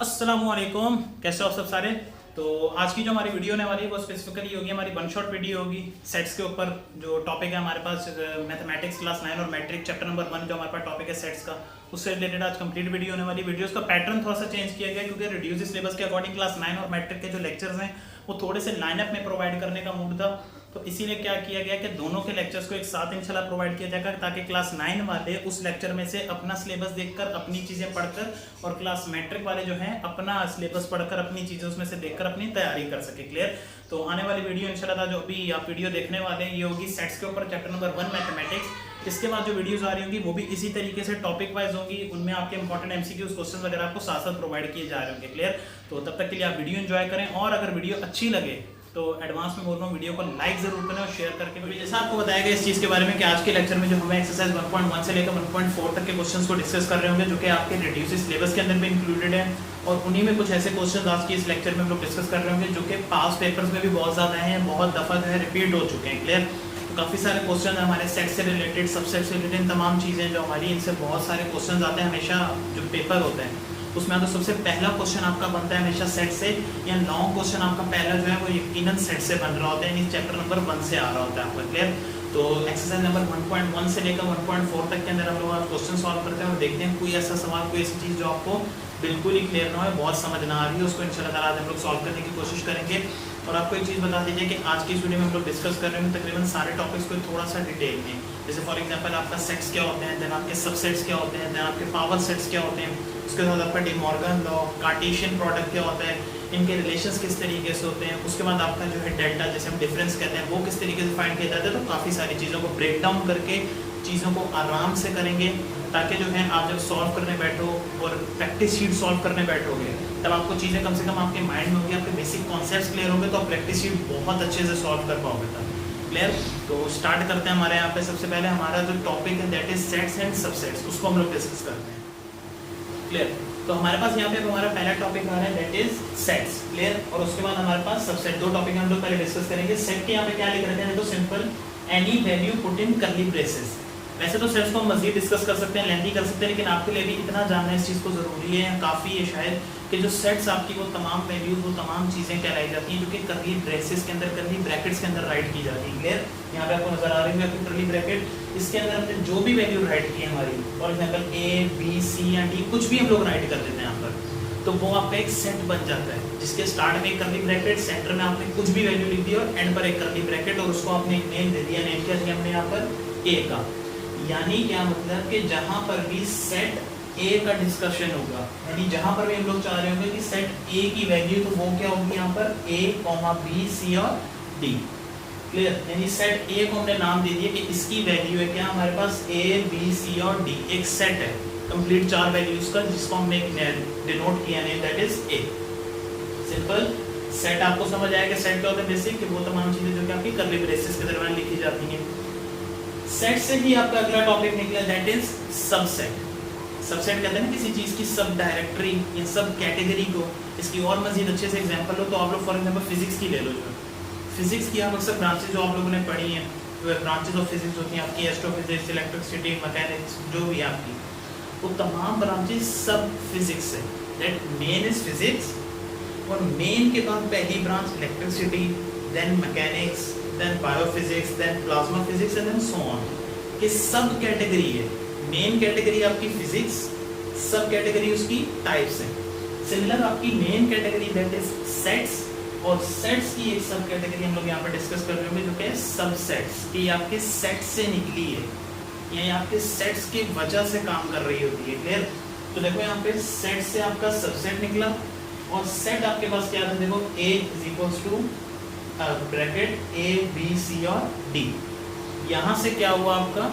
अस्सलामुअलैकुम, कैसे हो आप सब सारे। तो आज की जो हमारी वीडियो होने वाली है वो स्पेसिफिकली होगी, हमारी वन शॉट वीडियो होगी सेट्स के ऊपर। जो टॉपिक है हमारे पास मैथमेटिक्स क्लास 9 और मैट्रिक चैप्टर नंबर 1 जो हमारे पास टॉपिक है सेट्स का, उससे रिलेटेड आज कंप्लीट वीडियो होने वाली। वीडियोस का पैटर्न थोड़ा सा चेंज किया गया क्योंकि रिड्यूस सिलेबस के अकॉर्डिंग क्लास 9 और मैट्रिक के जो लेक्चर्स हैं वो थोड़े से लाइनअप में प्रोवाइड करने का मूड था। तो इसीलिए क्या किया गया कि दोनों के लेक्चर्स को एक साथ इंशाल्लाह प्रोवाइड किया जाएगा ताकि क्लास 9 वाले उस लेक्चर में से अपना सिलेबस देखकर अपनी चीज़ें पढ़कर और क्लास मैट्रिक वाले जो हैं अपना सिलेबस पढ़कर अपनी चीज़ें उसमें से देखकर अपनी तैयारी कर सके। क्लियर। तो आने वाली वीडियो इंशाल्लाह जो अभी आप वीडियो देखने वाले हैं ये होगी सेट्स के ऊपर चैप्टर नंबर 1 मैथमेटिक्स। इसके बाद जो वीडियोस आ रही होंगी वो भी इसी तरीके से टॉपिक वाइज होंगी, उनमें आपके इंपॉर्टेंट एमसीक्यूज क्वेश्चन वगैरह आपको साथ साथ प्रोवाइड किए जा रहे होंगे। क्लियर। तो तब तक के लिए आप वीडियो एंजॉय करें और अगर वीडियो अच्छी लगे तो एडवांस में बोल रहा हूँ वीडियो को लाइक जरूर करें और शेयर करके भी। जैसा आपको बताया गया इस चीज़ के बारे में कि आज के लेक्चर में जो हमें एक्सरसाइज 1.1 से लेकर 1.4 तक के क्वेश्चंस को डिस्कस कर रहे होंगे जो कि आपके रिड्यूस सिलेबस के अंदर भी इंक्लूडेड है, और उन्हीं में कुछ ऐसे क्वेश्चन आज के इस लेक्चर में हम लोग डिस्कस कर रहे होंगे जो कि पास पेपर्स में भी बहुत ज़्यादा हैं, बहुत दफ़ा जो है रिपीट हो चुके हैं। क्लियर। तो काफ़ी सारे क्वेश्चन हमारे सेट से रिलेटेड, सबसेट से रिलेटेड तमाम चीज़ें जो हमारी, इनसे बहुत सारे क्वेश्चन आते हैं हमेशा जो पेपर होते हैं उसमें। तो सबसे पहला क्वेश्चन आपका बनता है हमेशा सेट से, या लॉन्ग क्वेश्चन आपका पहला जो है वो यकीनन सेट से बन रहा होता है, यानी चैप्टर नंबर 1 से आ रहा होता है आपका। क्लियर। तो एक्सरसाइज नंबर 1.1 से लेकर 1.4 तक के अंदर हम लोग क्वेश्चन सॉल्व करते हैं और देखते हैं कोई ऐसा सवाल, कोई ऐसी चीज़ जो आपको बिल्कुल ही क्लियर ना हो, बहुत समझ ना आ रही है, उसको इंशाल्लाह ताला आज हम लोग सॉल्व करने की कोशिश करेंगे। और आपको एक चीज़ बता दीजिए कि आज की इस वीडियो में हम लोग डिस्कस कर रहे हैं तकरीबन सारे टॉपिक्स को थोड़ा सा डिटेल में, जैसे फॉर एग्जांपल आपका सेट्स क्या होते हैं, देन आपके सबसेट्स क्या होते हैं, देन आपके पावर सेट्स क्या होते हैं, उसके बाद आपका De Morgan law, Cartesian product क्या होता है, इनके रिलेशंस किस तरीके से होते हैं, उसके बाद आपका जो है डेल्टा जैसे हम डिफरेंस कहते हैं वो किस तरीके से फाइंड किया जाता है। तो काफ़ी सारी चीज़ों को ब्रेक डाउन करके चीज़ों को आराम से करेंगे ताकि जो है आप जब सॉल्व करने बैठो और प्रैक्टिस शीट सॉल्व करने बैठोगे तब आपको चीज़ें कम से कम आपके माइंड में होंगी, आपके बेसिक कॉन्सेप्ट्स क्लियर होंगे तो आप प्रैक्टिस शीट बहुत अच्छे से सॉल्व कर पाओगे तब। क्लियर। तो स्टार्ट करते हैं। हमारे यहाँ पे सबसे पहले हमारा जो टॉपिक है that is sets and subsets, उसको हम लोग डिस्कस करते हैं। क्लियर। तो हमारे पास यहाँ पे हमारा पहला टॉपिक आ रहा है दैट इज सेट्स। क्लियर। और उसके बाद हमारे पास सबसेट, दो टॉपिक हम लोग पहले डिस्कस करेंगे। सेट के यहाँ पे क्या लिख रहे हैं, तो simple any value put in curly braces. वैसे तो सेट्स को हम मजीद डिस्कस कर सकते हैं, लेंथी कर सकते हैं, लेकिन आपके लिए भी इतना जानना इस चीज़ को ज़रूरी है, काफ़ी है शायद, कि जो सेट्स आपकी वो तमाम वैल्यूज, वो तमाम चीज़ें कहलाई जाती हैं जो कि कर्ली ब्रेसेस के अंदर, कर्ली ब्रैकेट्स के अंदर राइट की जाती है। क्लियर। यहाँ पे आपको नजर आ रही है आपकी कर्ली ब्रैकेट, इसके अंदर हमने जो भी वैल्यू राइट की है हमारी, for example A B C या डी, कुछ भी हम लोग राइट कर देते हैं यहाँ पर, तो वो आपका एक सेट बन जाता है जिसके स्टार्ट में एक कर्ली ब्रैकेट, सेंटर में आपने कुछ भी वैल्यू लिख दी और एंड पर एक कर्ली ब्रैकेट, और उसको आपने एक नेम दे दिया। नेम क्या दिया हमने यहाँ पर, ए का। यानी क्या मतलब कि जहां पर भी सेट ए का डिस्कशन होगा, यानी जहां पर भी हम लोग चाह रहे होंगे कि सेट ए की वैल्यू, तो वो क्या होगी यहाँ पर, ए कॉमा बी सी और डी। क्लियर। यानी सेट ए को हमने नाम दे दिया कि इसकी वैल्यू है क्या हमारे पास, ए बी सी और डी, एक सेट है कंप्लीट 4 वैल्यूज का जिसको हमने डिनोट किया name that is a. Simple set आपको समझ आया कि सेट क्या होता है, बेसिक कि वो तमाम चीजें जो कि आपकी कर्ली ब्रेसेस के दरमियान लिखी जाती हैं। सेट से ही आपका अगला टॉपिक निकला दैट इज सबसेट। सबसेट कहते हैं ना किसी चीज की सब डायरेक्टरी या सब कैटेगरी को। इसकी और मजीद अच्छे से एग्जांपल हो तो आप लोग फॉर एग्जांपल फिजिक्स की ले लो। जो फिजिक्स की आप अक्सर ब्रांचेज जो आप लोगों ने पढ़ी हैं, ब्रांचेज ऑफ फिजिक्स होती हैं आपकी, एस्ट्रोफिजिक्स, इलेक्ट्रिसिटी, मैकेनिक्स, जो भी आपकी, वो तमाम ब्रांचेज सब फिजिक्स है। दैट मेन इज फिजिक्स, और मेन के बाद पहली branch electricity, then mechanics, then biophysics, then plasma physics and then so on. कि सब कैटेगरी है। मेन कैटेगरी आपकी फिजिक्स, सब कैटेगरी उसकी टाइप्स है। सिमिलर आपकी main category that is sets, और सेट्स की एक सब कैटेगरी हम लोग यहाँ पर डिस्कस कर रहे होंगे जो कि सबसेट्स, कि आपके सेट से निकली है, यानी आपके सेट्स की वजह से काम कर रही होती है। क्लियर। तो देखो यहाँ पे सेट से आपका सबसेट निकला, और सेट आपके पास क्या था, देखो A is equals to bracket A B C और डी। यहाँ से क्या हुआ आपका,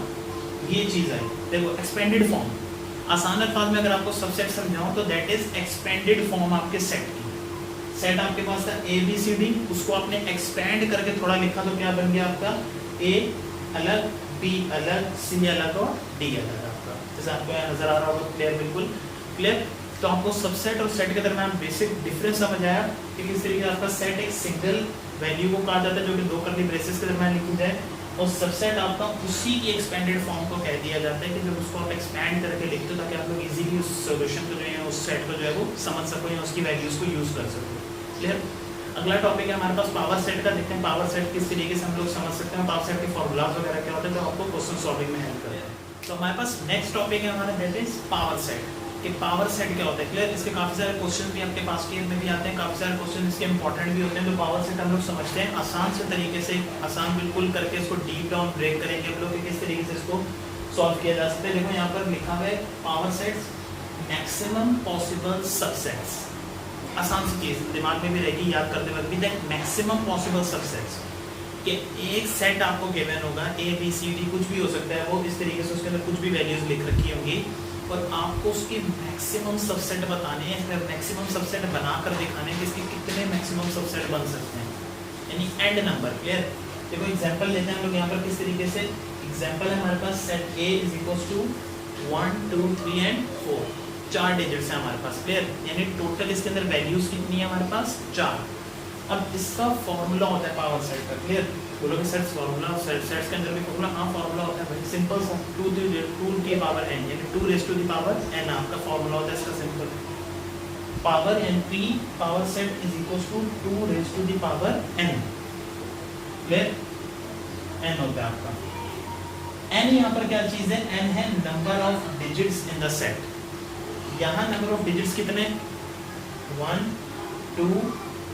ये चीज है, देखो एक्सपेंडेड फॉर्म। आसान अल्फाज में अगर आपको सबसेट समझाऊं तो दैट इज एक्सपेंडेड फॉर्म आपके सेट की। सेट आपके पास था ए बी सी डी, उसको आपने एक्सपेंड करके थोड़ा लिखा तो क्या बन गया आपका, ए अलग, बी अलग, सी अलग और डी अलग आपका। जैसे आपको यहाँ नजर आ रहा होगा। क्लियर, बिल्कुल क्लियर। तो आपको सबसेट और सेट के दरमियान बेसिक डिफरेंस समझ आया कि किस तरीके से आपका सेट एक सिंगल वैल्यू को कहा जाता है जो कि दो कर्ली ब्रेसेस के दरमियान लिखी जाए, और सबसेट आपका उसी की एक्सपेंडेड फॉर्म को कह दिया जाता है कि जब उसको आप एक्सपैंड करके लिखते हो ताकि आप लोग इजीली उस सॉल्यूशन को जो है उस सेट को जो है वो समझ सको या उसकी वैल्यूज़ को यूज़ कर सको। क्लियर। अगला टॉपिक है हमारे पास पावर सेट का। देखते हैं पावर सेट किस तरीके से हम लोग समझ सकते हैं, पावर सेट के फॉर्मूलाज वगैरह क्या होते हैं जो आपको क्वेश्चन सॉल्विंग में हेल्प करते हैं। तो हमारे पास नेक्स्ट टॉपिक है हमारा दैट इज पावर सेट कि पावर सेट क्या होता है। क्लियर। इसके काफ़ी सारे क्वेश्चन भी आपके पास के में भी आते हैं, काफ़ी सारे क्वेश्चन इसके इंपॉर्टेंट भी होते हैं। तो पावर सेट हम लोग समझते हैं आसान से तरीके से, आसान बिल्कुल करके इसको डीप डाउन ब्रेक करेंगे हम लोग कि किस तरीके से इसको सॉल्व किया जा सकता है। देखो यहाँ पर लिखा हुआ है power sets maximum possible subsets. आसान सी चीज़ दिमाग में भी रहेगी याद करते वक्त भी, दैट मैक्सिमम पॉसिबल सबसेट्स कि एक सेट आपको गिवन होगा ए बी सी डी कुछ भी हो सकता है, वो इस तरीके से उसके अंदर कुछ भी वैल्यूज लिख रखी होंगी और आपको उसके मैक्सिमम सबसेट बताने हैं, मैक्सिमम सबसेट बनाकर दिखाने हैं कि इसके कितने मैक्सिमम सबसेट बन सकते हैं, यानी एंड नंबर। क्लियर। देखो एग्जांपल लेते हैं हम लोग यहाँ पर किस तरीके से। एग्जांपल है हमारे पास set A is equals to 1 2 3 and 4, 4 digits हैं हमारे पास। क्लियर। यानी टोटल इसके अंदर वैल्यूज कितनी है हमारे पास 4। अब इसका फॉर्मूला होता है पावर सेट का। क्लियर। बोलोगे सेट्स फॉर्मूला, सेट्स के अंदर भी फॉर्मूला, हाँ फॉर्मूला होता है भाई सिंपल सा 2 की पावर n यानी 2 raise to the power n आपका फॉर्मूला होता है इसका simple. Power n p power set is equals to 2 raise to the power n। Clear. n होता है आपका n। यहाँ पर क्या चीज है, n है number of digits in the set. यहाँ नंबर ऑफ डिजिट्स कितने 1 2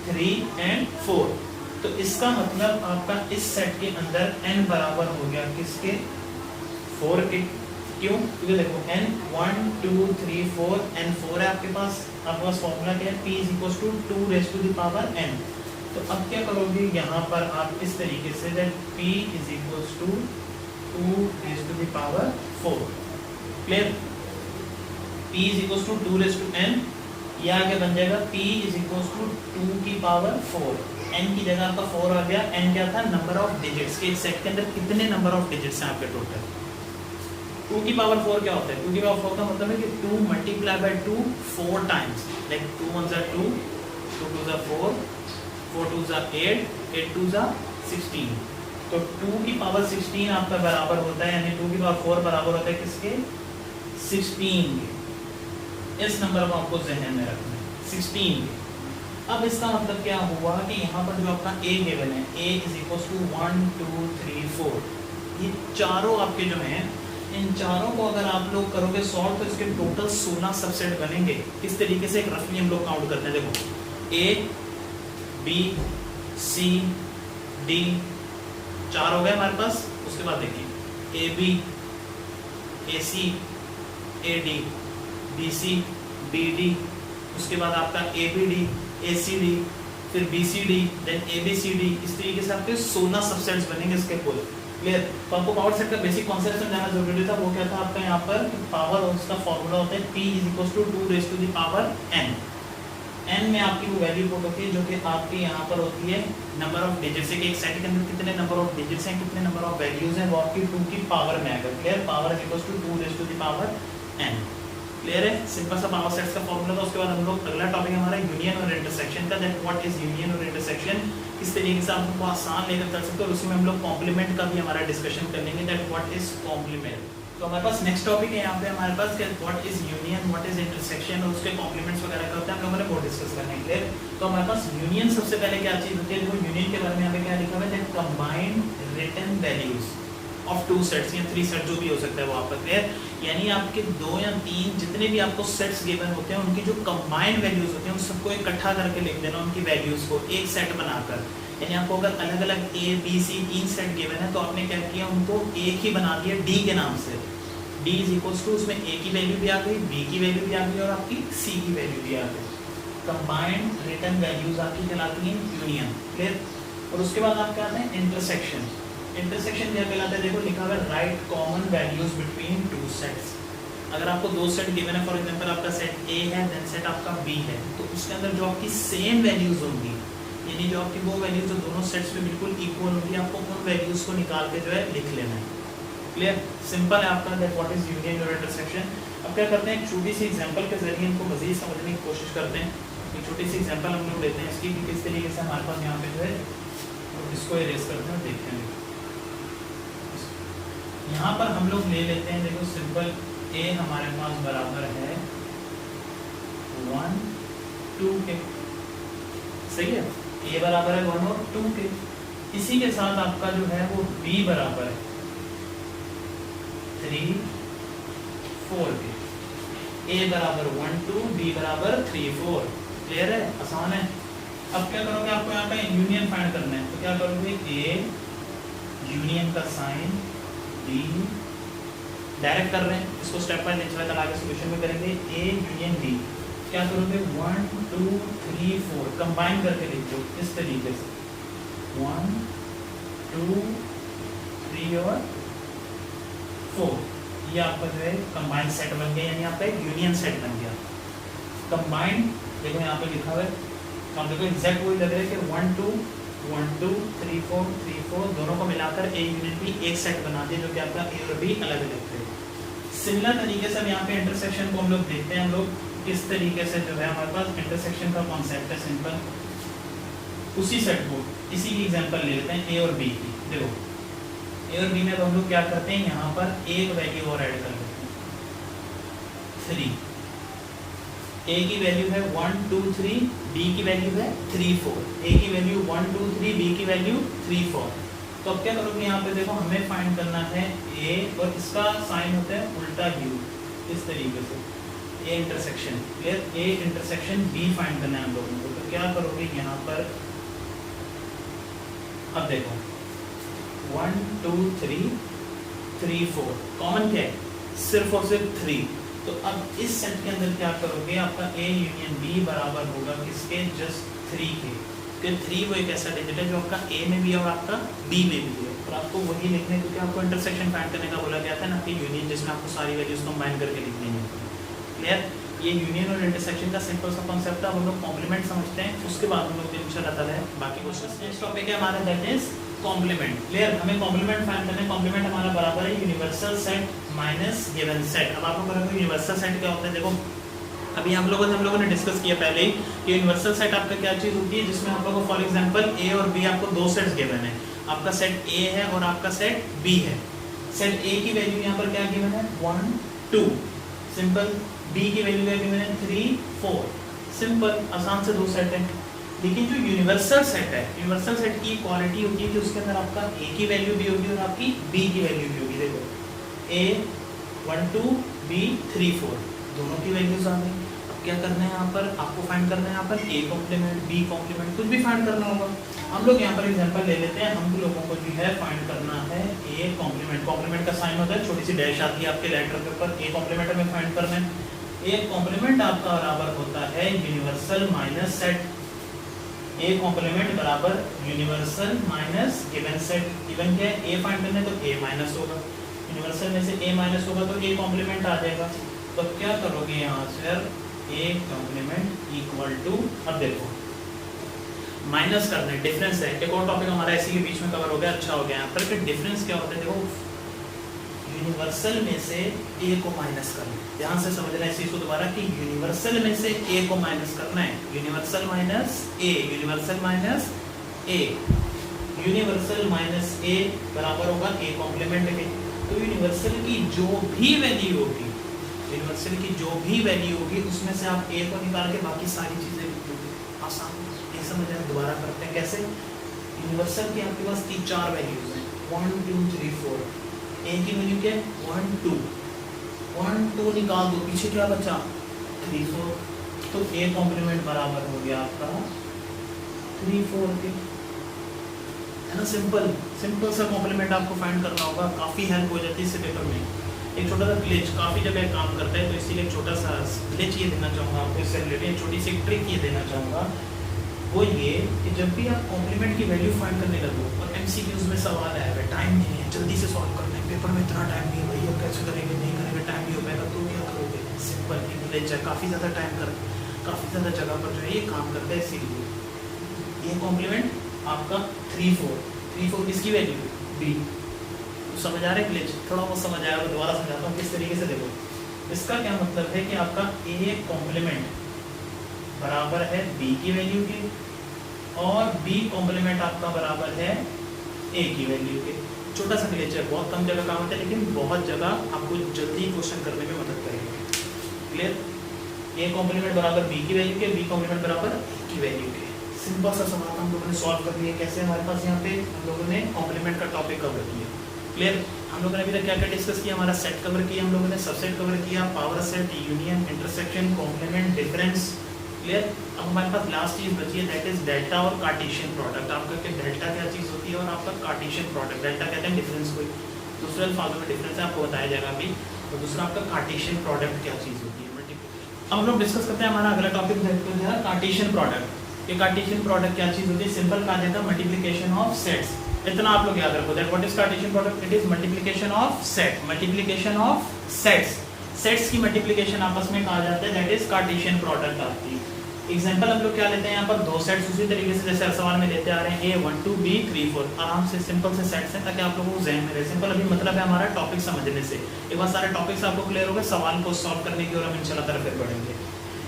3 एंड 4। तो इसका मतलब आपका इस सेट के अंदर n बराबर हो गया किसके 4 के। क्यों? क्योंकि देखो n 1 2 3 4 n 4 है आपके पास फॉर्मूला क्या है p is equals to 2 raise to the power n। तो अब क्या करोगे यहाँ पर आप इस तरीके से that p is equals to 2 raise to the power 4। Clear. p is equals to 2 raise to n, ये आगे बन जाएगा p इज इक्वल्स टू 2 की पावर 4। n की जगह आपका 4 आ गया। n क्या था, नंबर ऑफ डिजिट्स के एक सेट के अंदर कितने नंबर ऑफ डिजिट्स हैं आपके टोटल। 2 की पावर 4 क्या होता है, 2 की पावर 4 का मतलब है कि 2 मल्टीप्लाई बाय 2 4 टाइम्स, लाइक 2 1 जा 2 2 2 जा 4 4 2 जा 8 8 2 जा 16। तो 2 की पावर 16 आपका बराबर होता है, यानी 2 की पावर 4 बराबर होता है किसके 16 के। इस नंबर को आपको ज़हन में रखना है 16 के। अब इसका मतलब क्या हुआ कि यहाँ पर जो आपका a गिवन है a इज इक्वल्स टू 1 2 3 4, ये चारों आपके जो हैं इन चारों को अगर आप लोग करोगे सॉल्व तो इसके टोटल 16 सबसेट बनेंगे। किस तरीके से, एक रफली हम लोग काउंट करते हैं। देखो a b c d 4 हो गए हमारे पास। उसके बाद देखिए a b a c a d b c b d, उसके बाद आपका a b d ACD, फिर BCD, देन ABCD। इस तरीके से आपके 16 सबसेट्स बनेंगे इसके कुल। क्लियर। तो आपको पावर सेट का बेसिक कॉन्सेप्ट समझाना जरूरी था। वो क्या था आपका यहाँ पर पावर और उसका फॉर्मूला होता है P is equals to 2 raise to the power n। n में आपकी वो वैल्यू पुट होती है जो कि आपके यहाँ पर होती है नंबर ऑफ डिजिट्स। एक सेट के अंदर कितने नंबर ऑफ डिजिट्स हैं, कितने नंबर ऑफ वैल्यूज हैं, वो आपकी 2 की पावर में आएगा। Clear. Power is equals to 2 raise to the power n। Clear है। सिंपल सा पावर सेट्स का फॉर्मूला था। उसके बाद हम लोग अगला टॉपिक हमारा यूनियन और इंटरसेक्शन का, दैट व्हाट इज यूनियन और इंटरसेक्शन, किस तरीके से आप उनको आसान लेकर कर सकते हो। और उसी में हम लोग कॉम्प्लीमेंट का भी हमारा डिस्कशन कर लेंगे, दैट व्हाट इज कॉम्प्लीमेंट। तो हमारे पास नेक्स्ट टॉपिक है यहाँ पे हमारे पास what is union, what is intersection और उसके कॉम्प्लीमेंट्स वगैरह का होता है, हम लोगों ने वो डिस्कस करने के लिए। तो हमारे पास यूनियन सबसे पहले क्या चीज होती है, देखो यूनियन के बारे में यहाँ पे क्या लिखा हुआ है, that combined written values of 2 sets या 3 सेट जो भी हो सकता है वो आपका। क्लियर। यानी आपके 2 या 3 जितने भी आपको सेट्स गिवन होते हैं उनकी जो कंबाइंड वैल्यूज होती हैं उन सबको इकट्ठा करके लिख देना, उनकी वैल्यूज को एक सेट बनाकर। यानी आपको अगर अलग अलग A B C 3 set given है तो आपने क्या किया, उनको एक ही बना दिया D के नाम से। D इज इक्वल्स टू उसमें A की वैल्यू भी आ गई, B की वैल्यू भी आ गई और आपकी C की वैल्यू भी आ गई। कंबाइंड रिटन वैल्यूज आपकी कहलाती हैं यूनियन। क्लियर। और उसके बाद आपका आता है इंटरसेक्शन। इंटरसेक्शन क्या कहलाता है, देखो लिखा हुआ है right common values between 2 sets. अगर आपको 2 सेट गिवन है, फॉर एग्जांपल आपका सेट A है देन सेट आपका B है, तो उसके अंदर जो आपकी सेम वैल्यूज होंगी, यानी जो आपकी वो वैल्यूज जो दोनों सेट्स में बिल्कुल इक्वल होगी, आपको उन वैल्यूज को निकाल के जो है लिख लेना है। क्लियर। सिंपल है आपका दैट व्हाट इज यूनियन और इंटरसेक्शन। अब क्या करते हैं, एक छोटी सी एग्जांपल के जरिए इनको मजीद समझने की कोशिश करते हैं। एक छोटी सी एग्जांपल हम लोग लेते हैं इसकी कि किस तरीके से हमारे पास यहाँ पे जो है इसको इरेज करते हैं और देखते हैं। यहाँ पर हम लोग ले लेते हैं, देखो सिंपल ए हमारे पास बराबर है 1 2 के, सही है, ए बराबर है 1 और 2 के। इसी के साथ आपका जो है वो बी बराबर है 3 4 के। ए बराबर 1 2, बी बराबर 3 4। क्लियर है, आसान है। अब क्या करोगे, आपको यहाँ पे यूनियन फाइंड करना है, तो क्या करोगे, ए यूनियन का साइन बी, डायरेक्ट कर रहे हैं इसको स्टेप बाय स्टेप आगे सॉल्यूशन में करेंगे। ए यूनियन बी, क्या करोगे 1 2 3 4 कंबाइन करके लिख दो इस तरीके से 1 2 3 और 4। ये आपका जो है कंबाइंड सेट बन गया, यानी आपका एक यूनियन सेट बन गया। कंबाइंड देखो यहाँ पे लिखा हुआ है, आप देखो एग्जैक्ट वही लग रहा है कि 1 2 1 2 3 4 3 4 दोनों को मिलाकर ए यूनियन बी एक सेट बना दिया, जो कि आपका ए और बी अलग अलग थे। सिमिलर तरीके से अब यहाँ पे इंटरसेक्शन को हम लोग देखते हैं, हम लोग किस तरीके से जो है हमारे पास इंटरसेक्शन का कॉन्सेप्ट है सिंपल। उसी सेट को, इसी की एग्जांपल ले लेते हैं ए और बी की। देखो ए और बी में तो हम लोग क्या करते हैं, यहाँ पर एक वैल्यू और ऐड कर देते हैं 3। ए की वैल्यू है 1 2 3, बी की वैल्यू है 3 4। ए की वैल्यू 1 2 3, बी की वैल्यू 3 4। तो अब क्या करोगे, यहाँ पे देखो हमें फाइंड करना है ए, और इसका साइन होता है उल्टा यू, इस तरीके से A intersection. Clear, A intersection B find करना है हम लोगों को। तो क्या करोगे यहाँ पर, अब देखो 1 2 3 3 4 कॉमन क्या है, सिर्फ और सिर्फ 3। तो अब इस सेट के अंदर क्या करोगे, आपका ए यूनियन बी बराबर होगा किसके, जस्ट 3 के। फिर 3 वो एक ऐसा डिजिट है जो आपका ए में भी है और आपका बी में भी है, और आपको वही लिखने, क्योंकि आपको इंटरसेक्शन फाइंड करने का बोला गया था ना कि यूनियन, जिसमें आपको सारी वैल्यूज कंबाइन करके लिखनी है। क्लियर, ये यूनियन और इंटरसेक्शन का सिंपल सा कॉन्सेप्ट है। हम लोग कॉम्प्लीमेंट समझते हैं, उसके बाद हम लोग टेंशन रहता है बाकी क्वेश्चन। नेक्स्ट टॉपिक है हमारा दैट इज कॉम्प्लीमेंट। क्लियर, हमें कॉम्प्लीमेंट फाइंड करना है। कॉम्प्लीमेंट हमारा बराबर है universal set minus given set. अब आपको पता है यूनिवर्सल सेट क्या होता है। देखो अभी हम लोगों ने डिस्कस किया पहले ही कि यूनिवर्सल सेट आपका क्या चीज होती है, जिसमें आप लोगों को फॉर एग्जांपल ए और बी, आपको दो सेट्स गिवन है, आपका सेट ए है और आपका सेट बी है। सेट ए की वैल्यू यहाँ पर क्या गिवन है 1 2, सिंपल। बी की वैल्यू क्या गिवन है 3 4, सिंपल, आसान से दो सेट है। लेकिन जो यूनिवर्सल सेट है, यूनिवर्सल सेट की क्वालिटी होती है कि उसके अंदर आपका ए की वैल्यू भी होगी और आपकी बी की वैल्यू भी होगी। देखो ए 1 2, बी 3 4, दोनों की वैल्यूज आ गई। अब क्या करना है, यहाँ पर आपको फाइंड करना है यहाँ पर ए कॉम्प्लीमेंट बी कॉम्प्लीमेंट, कुछ भी फाइंड करना होगा। हम लोग यहाँ पर एग्जांपल ले लेते हैं, हम लोगों को जो है फाइंड करना है ए कॉम्प्लीमेंट। कॉम्प्लीमेंट का साइन होता है, छोटी सी डैश आती है आपके लेटर के ऊपर, ए कॉम्प्लीमेंट हमें फाइंड करना है। ए कॉम्प्लीमेंट आपका बराबर होता है universal minus set. A complement बराबर universal minus given set. Given क्या है, ए फाइंड करना है तो ए माइनस होगा, यूनिवर्सल में से ए माइनस होगा तो ए कॉम्प्लीमेंट आ जाएगा। तो क्या करोगे यहाँ से, ए कॉम्प्लीमेंट इक्वल टू, अब देखो माइनस करना है, डिफरेंस है। एक और टॉपिक हमारा इसी के बीच में कवर हो गया, अच्छा हो गया। यहाँ पर डिफरेंस क्या होता है, देखो यूनिवर्सल में से ए को माइनस करना है। ध्यान से समझना है इस चीज को दोबारा कि यूनिवर्सल में से ए को माइनस करना है। यूनिवर्सल माइनस ए, यूनिवर्सल माइनस ए, यूनिवर्सल माइनस ए बराबर होगा ए कॉम्प्लीमेंट के। तो यूनिवर्सल की जो भी वैल्यू होगी, यूनिवर्सल की जो भी वैल्यू होगी उसमें से आप ए को निकाल के बाकी सारी चीजें लिख दोगे। आसान, ये समझ आए, दोबारा करते हैं कैसे। यूनिवर्सल की आपके पास 4 वैल्यूज हैं 1 2 3 4। ए की वैल्यू क्या है 1 2, 1 2 निकाल दो, पीछे क्या बचा 3 4। तो ए कॉम्प्लीमेंट बराबर हो गया आपका 3 4 के, है ना। सिंपल सिंपल सा कॉम्प्लीमेंट आपको फाइंड करना होगा, काफ़ी हेल्प हो जाती है इससे पेपर में। एक छोटा सा ग्लिच काफ़ी जगह काम करता है, तो इसीलिए एक छोटा सा ग्लिच ये देना चाहूँगा आपको, इससे रिलेटेड छोटी सी ट्रिक ये देना चाहूँगा। वो ये कि जब भी आप कॉम्प्लीमेंट की वैल्यू फाइंड करने लगो और एमसीक्यूज में सवाल आएगा, टाइम नहीं है, जल्दी से सॉल्व करना है, पेपर में इतना टाइम नहीं है भाई, अब कैसे करेंगे, नहीं करेंगे, टाइम नहीं हो पाएगा, तो क्या करोगे। सिंपल एक ग्लिच है, काफ़ी ज़्यादा जगह पर जो है ये काम करता है। इसीलिए ये कॉम्प्लीमेंट आपका 3 4 किसकी वैल्यू बी, समझ आ रहा है ग्लिच, थोड़ा बहुत समझ आया, दोबारा समझाता हूँ किस तरीके से। देखो इसका क्या मतलब है कि आपका ए कॉम्प्लीमेंट बराबर है बी की वैल्यू के और बी कॉम्प्लीमेंट आपका बराबर है ए की वैल्यू के। छोटा सा ग्लिच है, बहुत कम जगह काम होता है लेकिन बहुत जगह आपको जल्दी क्वेश्चन करने में मदद करेगा। क्लियर? ए कॉम्प्लीमेंट बराबर बी की वैल्यू के, बी कॉम्प्लीमेंट बराबर ए की वैल्यू के। सिंपल सा सवाल हम लोगों ने सॉल्व कर लिया। कैसे? हमारे पास यहाँ पे हम लोगों ने कॉम्प्लीमेंट का टॉपिक कवर किया। क्लियर? हम लोगों ने अभी तक क्या क्या डिस्कस किया? हमारा सेट कवर किया, हम लोगों ने सबसेट कवर किया, power set, union, intersection, complement, difference. Clear? अब हमारे पास लास्ट चीज बची है, दैट इज डेल्टा और कार्टेशियन प्रोडक्ट। आपका डेल्टा क्या चीज होती है और आपका कार्टेशियन प्रोडक्ट। डेल्टा कहते हैं डिफरेंस को, दूसरे अल्फाजों में डिफरेंस है, आपको बताया जाएगा अभी। और दूसरा आपका कार्टेशियन प्रोडक्ट क्या चीज होती है। अब हम लोग डिस्कस करते हैं हमारा अगला टॉपिक है कार्टेशियन प्रोडक्ट। ये कार्टेशियन प्रोडक्ट क्या चीज होती है? सिंपल कहा जाता है मल्टीप्लिकेशन ऑफ सेट्स। इतना आप लोग याद रखो, that what is Cartesian product? It is multiplication of set, multiplication of sets. Sets की मल्टीप्लिकेशन आपस में कहा जाता है, दैट इज कार्टेशियन प्रोडक्ट आपकी। एग्जांपल हम लोग क्या लेते हैं यहाँ पर? दो सेट्स उसी तरीके से जैसे सवाल में लेते आ रहे हैं, A1 2 B3 4। आराम से सिंपल से सेट्स हैं ताकि आप लोगों को ज़हन में रहे। सिंपल अभी मतलब है हमारा टॉपिक समझने से। एक बार सारे टॉपिक्स आपको क्लियर हो गए, सवाल को सॉल्व करने की और हम इंशाल्लाह तरफ फिर बढ़ेंगे।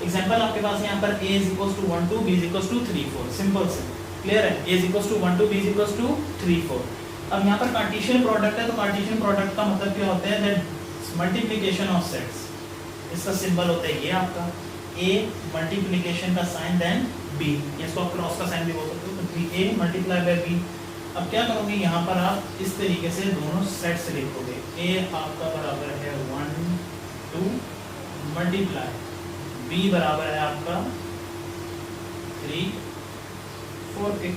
एग्जांपल आपके पास यहाँ पर A is equals to 1 2 B is equals to 3 4। Simple से क्लियर है? A is equals to 1 2 B is equals to 3 4। अब यहाँ पर कार्टेशियन प्रोडक्ट है, तो कार्टेशियन प्रोडक्ट का मतलब क्या होता है? That multiplication of sets. इसका सिंबल होता है ये आपका A मल्टीप्लिकेशन का साइन देन B, इसको आप क्रॉस का साइन भी बोल सकते हो। तो A मल्टीप्लाई बाय B। अब क्या करोगे यहाँ पर? आप इस तरीके से दोनों सेट्स लिखोगे। A आपका बराबर है 1 2 मल्टीप्लाई B बराबर है आपका 3 4 के।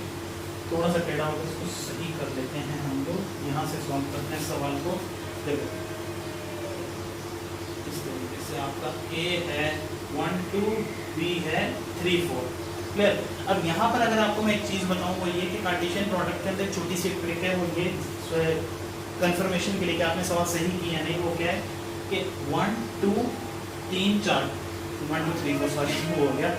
थोड़ा सा टेढ़ा होगा, इसको सही कर लेते हैं हम लोग। यहाँ से सॉल्व करते हैं सवाल को। देखो इस तरीके से आपका A है 1 2, B है 3 4। क्लियर? अब यहाँ पर अगर आपको मैं एक चीज़ बताऊँ, वो ये कि कार्टेशियन प्रोडक्ट के अंदर छोटी सी ट्रिक है, वो ये कंफर्मेशन के लिए कि आपने सवाल सही किया नहीं, वो क्या है कि 1 2 3 4 1 2 3 4 सॉरी वो हो गया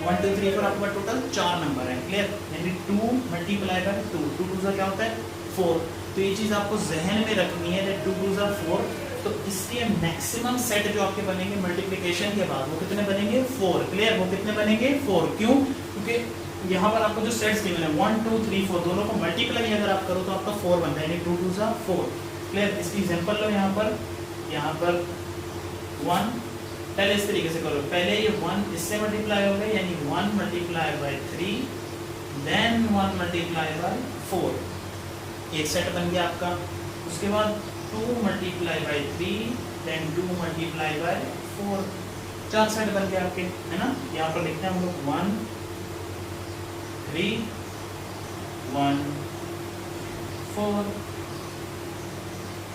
1 2 3 4 आपके पास टोटल 4 नंबर है। क्लियर? यानी 2 मल्टीप्लाई बाय 2, 2 2 क्या होता है 4। तो ये चीज़ आपको जहन में रखनी है, 2 2 4। तो इसके मैक्सिमम सेट जो आपके बनेंगे मल्टीप्लिकेशन के बाद, वो कितने बनेंगे? 4। क्लियर? वो कितने बनेंगे? 4। क्यों? क्योंकि यहाँ पर आपको जो सेट्स गिवन है 1 2 3 4 दोनों को मल्टीप्लाई अगर आप करो तो आपका 4 बनता है, यानी 2 2 4। क्लियर? इसकी एग्जांपल लो यहाँ पर 1 पहले इस तरीके से करो। पहले ये 1 इससे मल्टीप्लाई हो गया, यानी 1 multiply by 3 then 1 multiply by 4। एक सेट बन गया आपका। उसके बाद 2 multiply by 3 then 2 multiply by 4। 4 set बन गया आपके, है ना? यहाँ पर लिखते हैं हम लोग 1 3 1 4